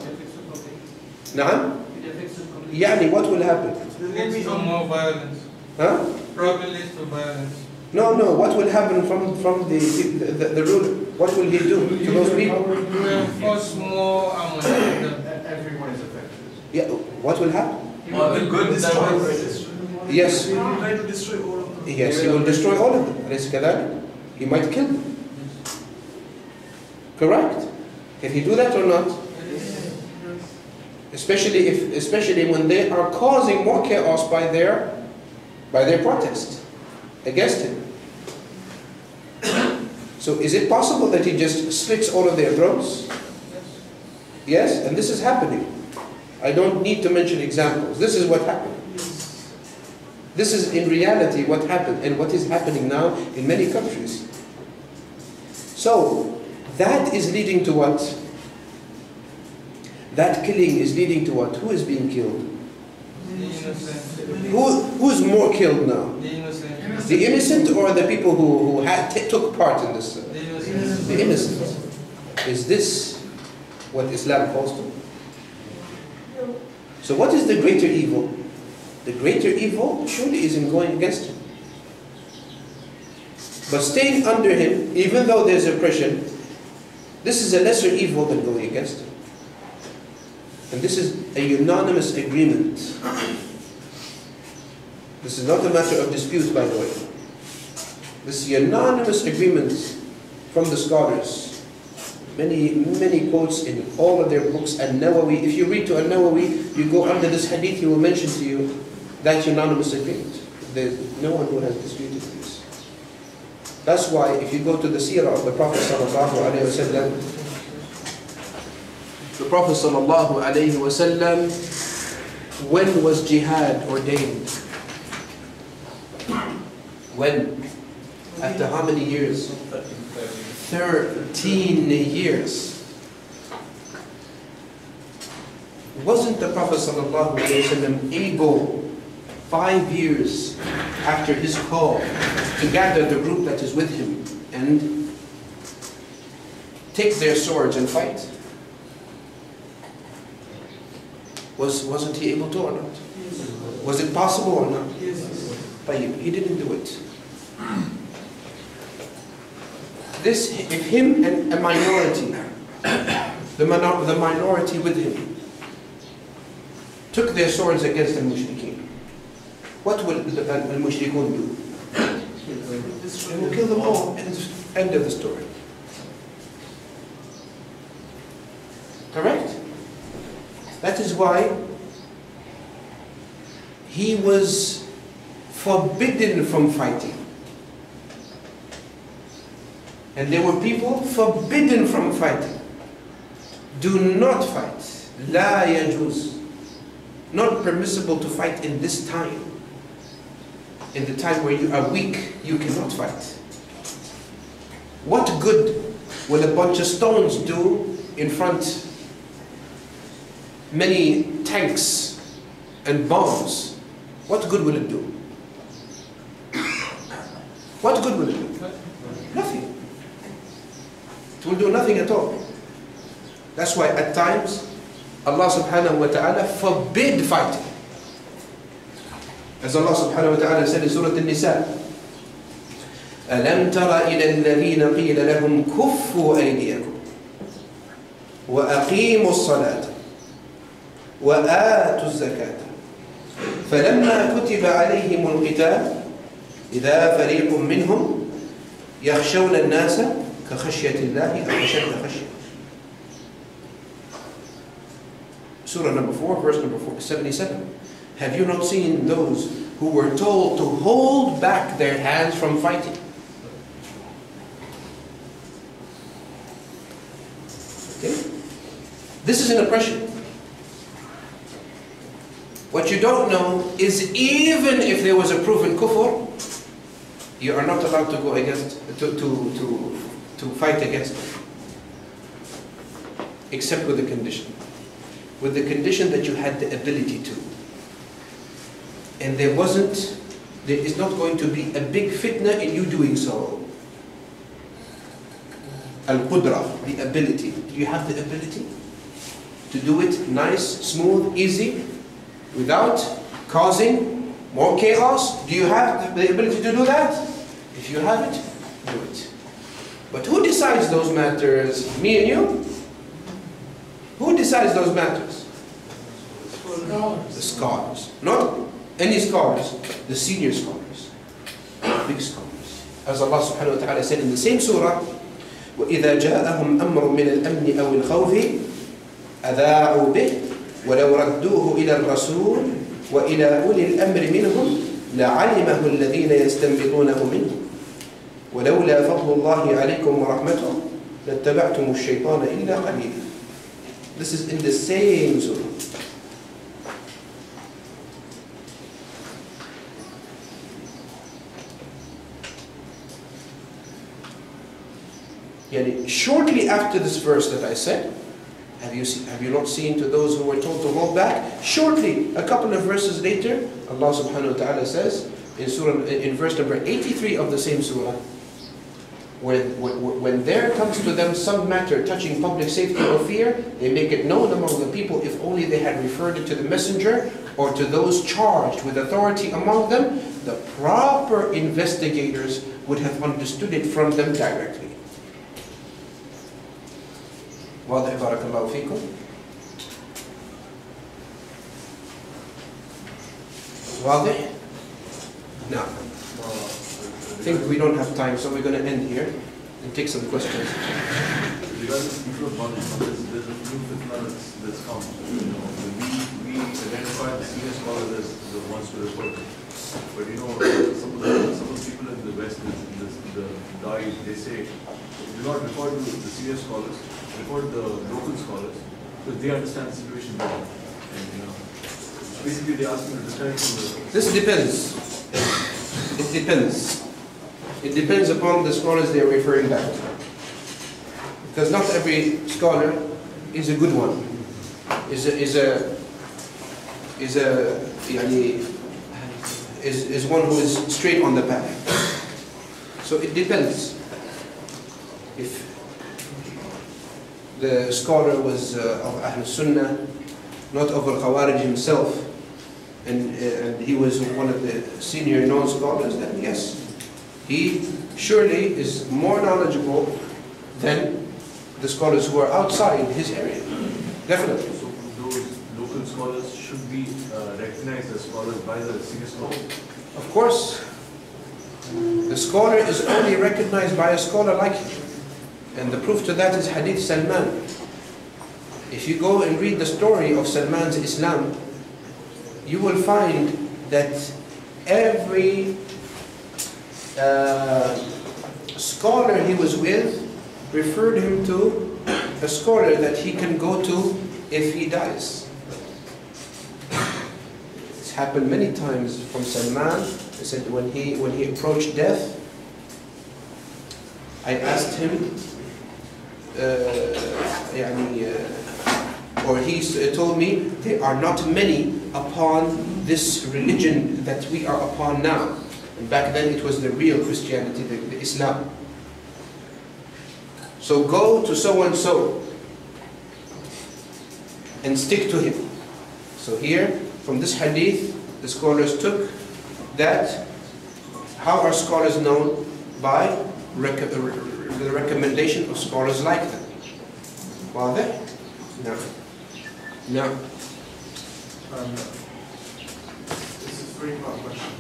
Naam? Yani, what will happen? There will be some more violence. Huh? Probably leads to violence. No, what will happen from the ruler? What will he do to those people? He will enforce more among them. Everyone is affected. Yeah, what will happen? He will destroy. Yes. He will try to destroy all of them. Yes, he will destroy all of them. He might kill them. Correct? Can he do that or not? Especially when they are causing more chaos by their protest against him. So is it possible that he just slits all of their throats? Yes, and this is happening. I don't need to mention examples. This is what happened. This is in reality what happened and what is happening now in many countries. So that is leading to what? That killing is leading to what? Who is being killed? Who's more killed now? The innocent. The innocent or the people who took part in this? The innocent. The innocent. Is this what Islam calls to? So what is the greater evil? The greater evil surely is in going against him. But staying under him, even though there's oppression, this is a lesser evil than going against him. And this is a unanimous agreement. This is not a matter of dispute, by the way. This is unanimous agreement from the scholars. Many quotes in all of their books. Al-Nawawi, if you read to Al-Nawawi, you go under this hadith, he will mention to you that unanimous agreement. There's no one who has disputed this. That's why if you go to the seerah of the Prophet sallallahu alaihi wasallam, the Prophet sallallahu alaihi wasallam, when was jihad ordained? When? After how many years? 13 years. Wasn't the Prophet sallallahu alaihi wasallam able 5 years after his call to gather the group that is with him and take their swords and fight? Wasn't he able to or not? Was it possible or not? He didn't do it. This, if him and a minority, the minority with him, took their swords against the mushrikeen, what will the mushrikun do? They will kill them all. End of the story. Correct? That is why he was forbidden from fighting. And there were people forbidden from fighting. Do not fight. La yajuz. Not permissible to fight in this time. In the time where you are weak, you cannot fight. What good will a bunch of stones do in front many tanks and bombs? What good will it do? What good will it do? Nothing. It will do nothing at all. That's why at times Allah subhanahu wa ta'ala forbid fighting. As Allah subhanahu wa ta'ala said in Surah An-Nisa, أَلَمْ تَرَ إِلَى الَّذِينَ قِيلَ لَهُمْ كُفُّوا أَيْدِيَكُمْ وَأَقِيمُوا الصَّلَاةَ وَآتُوا الزَّكَاةَ فَلَمَّا كُتِبَ عَلَيْهِمُ الْقِتَالُ إِذَا فَرِيقٌ مِّنْهُمْ يَخْشَوْنَ النَّاسَ كَخَشْيَةِ اللَّهِ أَوْ أَشَدَّ خَشْيَةً. Surah number 4, verse number 77. Have you not seen those who were told to hold back their hands from fighting? Okay? This is an oppression. What you don't know is even if there was a proven kufr, you are not allowed to go against, to fight against them. Except with a condition. With the condition that you had the ability to. And there is not going to be a big fitna in you doing so. Al-Qudra, the ability. Do you have the ability to do it nice, smooth, easy, without causing more chaos? Do you have the ability to do that? If you have it, do it. But who decides those matters? Me and you? Who decides those matters? The scholars. Not any scholars, the senior scholars, big scholars. As Allah subhanahu wa ta'ala said in the same surah, وَإِذَا جَاءَهُمْ أَمْرٌ مِّنَ الْأَمْنِ أَوِ الْخَوْفِ أَذَاعُوا بِهِ وَلَوْ رَدُّوهُ إِلَى الرَّسُولِ وَإِلَى أُولِي الْأَمْرِ مِنْهُمْ لَعَلِمَهُ الَّذِينَ يَسْتَنبِطُونَهُ مِنْهُمْ وَلَوْلَا فَضْلُ اللَّهِ عَلَيْكُمْ وَرَحْمَتُهُ لَاتَّبَعْتُمُ الشَّيْطَانَ إِلَّا قَلِيلًا. This is in the same surah. Shortly after this verse that I said, Have you not seen to those who were told to hold back? Shortly, a couple of verses later, Allah subhanahu wa ta'ala says in verse number 83 of the same surah, when there comes to them some matter touching public safety or fear, they make it known among the people, if only they had referred it to the messenger or to those charged with authority among them, the proper investigators would have understood it from them directly. واضح بارك الله فيكم. واضح؟ Now, I think we don't have time, so we're going to end here and take some questions. Regarding the people of knowledge, there's a new fitna that's come. You know, we identify the senior scholars as the ones to report. But you know, some of the people in the West, the Dai, they say, do not refer to the senior scholars, refer to the local scholars, because they understand the situation better. And you know, basically they ask me to describe from the... This depends. It depends. It depends upon the scholars they are referring back to. Because not every scholar is a good one. Is one who is straight on the path. So it depends. If the scholar was of Ahl Sunnah, not of Al-Khawarij himself, and he was one of the senior known scholars, then yes, he surely is more knowledgeable than the scholars who are outside his area. Definitely. So those local scholars should be recognized as scholars by the senior scholars? Of course. The scholar is only recognized by a scholar like him. And the proof to that is Hadeeth Salman. If you go and read the story of Salman's Islam, you will find that every scholar he was with referred him to a scholar that he can go to if he dies. It's happened many times from Salman. He said when he approached death, I asked him, or he told me, there are not many upon this religion that we are upon now. And back then it was the real Christianity, the Islam. So go to so-and-so and stick to him. So here, from this hadith, the scholars took that. How are scholars known? By the recommendation of scholars like them. واضح? No. No. This is a three-part question.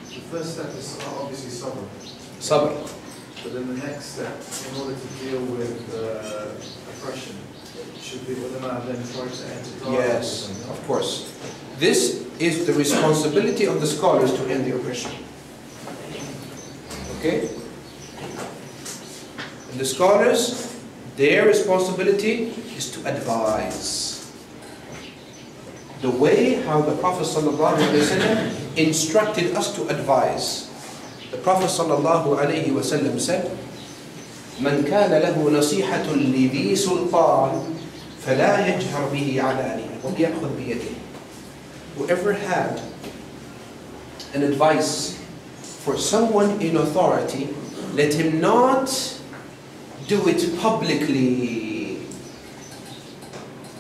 The first step is obviously sabr. Sabr. But then the next step, in order to deal with oppression, should the ulama then try to enter dialogue? Yes, of course. This is the responsibility of the scholars to end the oppression. Okay? And the scholars, their responsibility is to advise. The way how the Prophet ﷺ instructed us to advise. The Prophet ﷺ said, "Man kana lahu nasihatun lidhi sultan, fala yajhar bihi alaniya, wa yakhudh bi yadihi." Whoever had an advice for someone in authority, let him not do it publicly.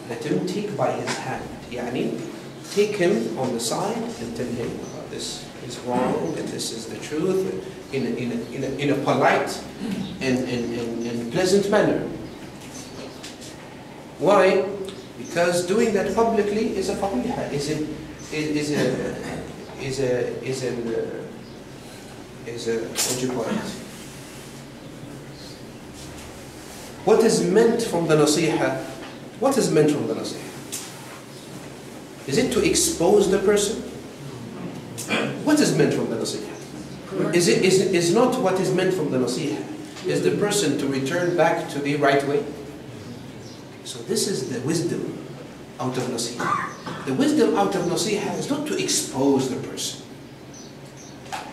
Let him take by his hand. Yani, take him on the side and tell him, this is wrong and this is the truth, in a polite and pleasant manner. Why? Because doing that publicly is a fadiha, what do you call it? What is meant from the nasiha? What is meant from the nasiha? Is it to expose the person? What is meant from the nasiha? Is not what is meant from the nasiha. Is the person to return back to the right way? So this is the wisdom out of nasiha. The wisdom out of nasiha is not to expose the person.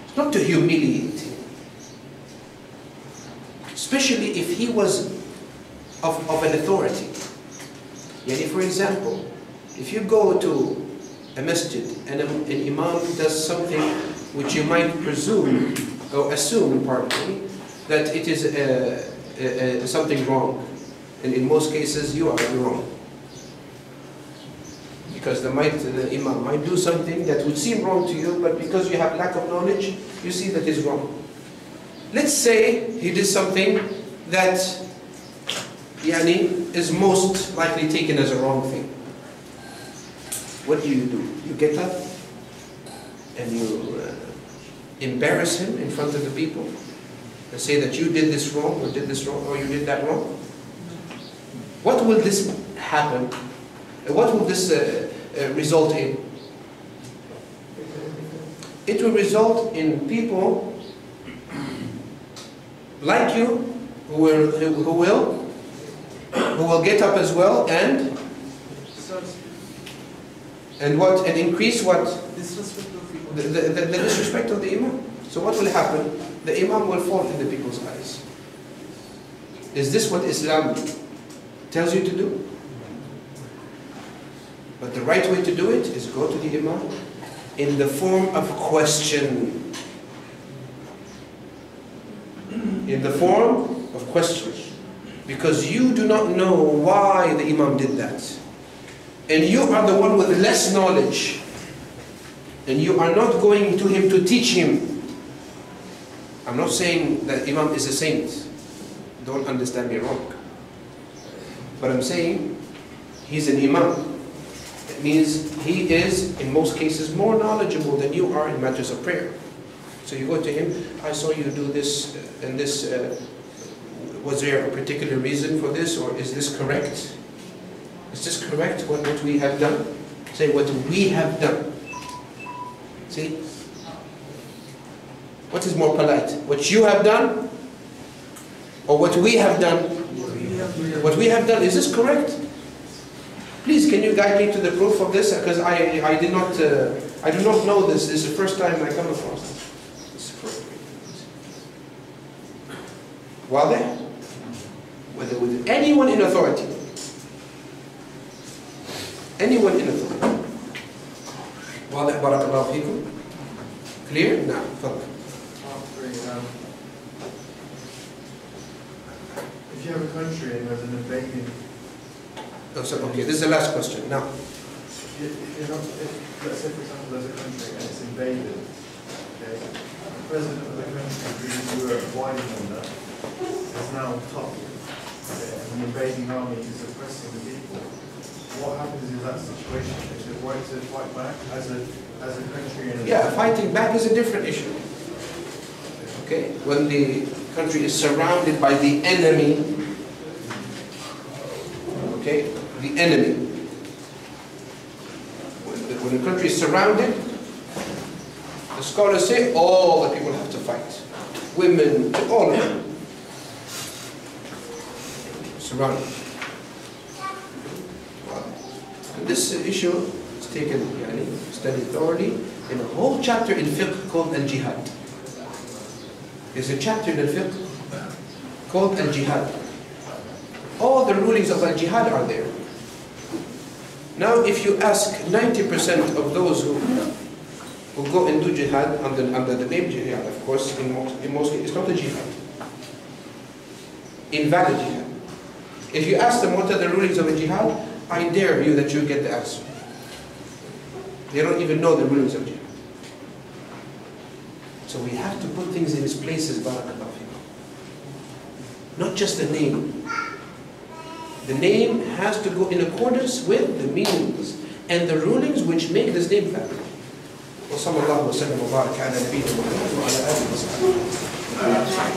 It's not to humiliate him. Especially if he was of an authority. Yani, for example, if you go to a masjid and an imam does something which you might presume or assume, pardon me, that it is something wrong, and in most cases you are wrong, because the imam might do something that would seem wrong to you, but because you have lack of knowledge, you see that is wrong. Let's say he did something that is most likely taken as a wrong thing. What do? You get up and you embarrass him in front of the people and say that you did this wrong, or did this wrong, or you did that wrong. What will this happen? What will this result in? It will result in people like you who will get up as well and increase what? The disrespect of the imam. So what will happen? The imam will fall in the people's eyes. Is this what Islam tells you to do? But the right way to do it is go to the imam in the form of question. In the form of question. Because you do not know why the imam did that. And you are the one with less knowledge. And you are not going to him to teach him. I'm not saying that imam is a saint. Don't understand me wrong. But I'm saying he's an imam. It means he is, in most cases, more knowledgeable than you are in matters of prayer. So you go to him, I saw you do this and this. Was there a particular reason for this, or is this correct? Is this correct, what we have done? Say, what we have done. See? What is more polite? What you have done? Or what we have done? What we have done, is this correct? Please, can you guide me to the proof of this? Because I do not know this. This is the first time I come across this. واضح? Whether with anyone in authority. Anyone in authority. واضح بارك الله فيكم. Clear? نعم تفضل. If you have a country and there's an invading. Oh, so, okay, this is the last question. Now. Let's say, for example, there's a country and it's invaded. Okay? The president of the country who you were abiding under is now on top. Okay? And the invading army is oppressing the people. What happens in that situation? Is it right to fight back as a country? Yeah, fighting back is a different issue. Okay, when the country is surrounded by the enemy. Okay, the enemy. When the country is surrounded, the scholars say all the people have to fight. Women, all of them. Surrounded. And this issue is taken, studied thoroughly in a whole chapter in fiqh called al-jihad. There's a chapter in al-fiqh called al-jihad. All the rulings of al-jihad are there. Now if you ask 90% of those who go and do jihad under the name jihad, of course, in most cases, it's not a jihad. Invalid jihad. If you ask them what are the rulings of a jihad, I dare you that you get the answer. They don't even know the rulings of jihad. So we have to put things in its places, barakallahu fikum. Not just the name. The name has to go in accordance with the meanings and the rulings which make this name valid. وصلى الله وسلم وبارك على نبينا محمد وعلى آله وصحبه.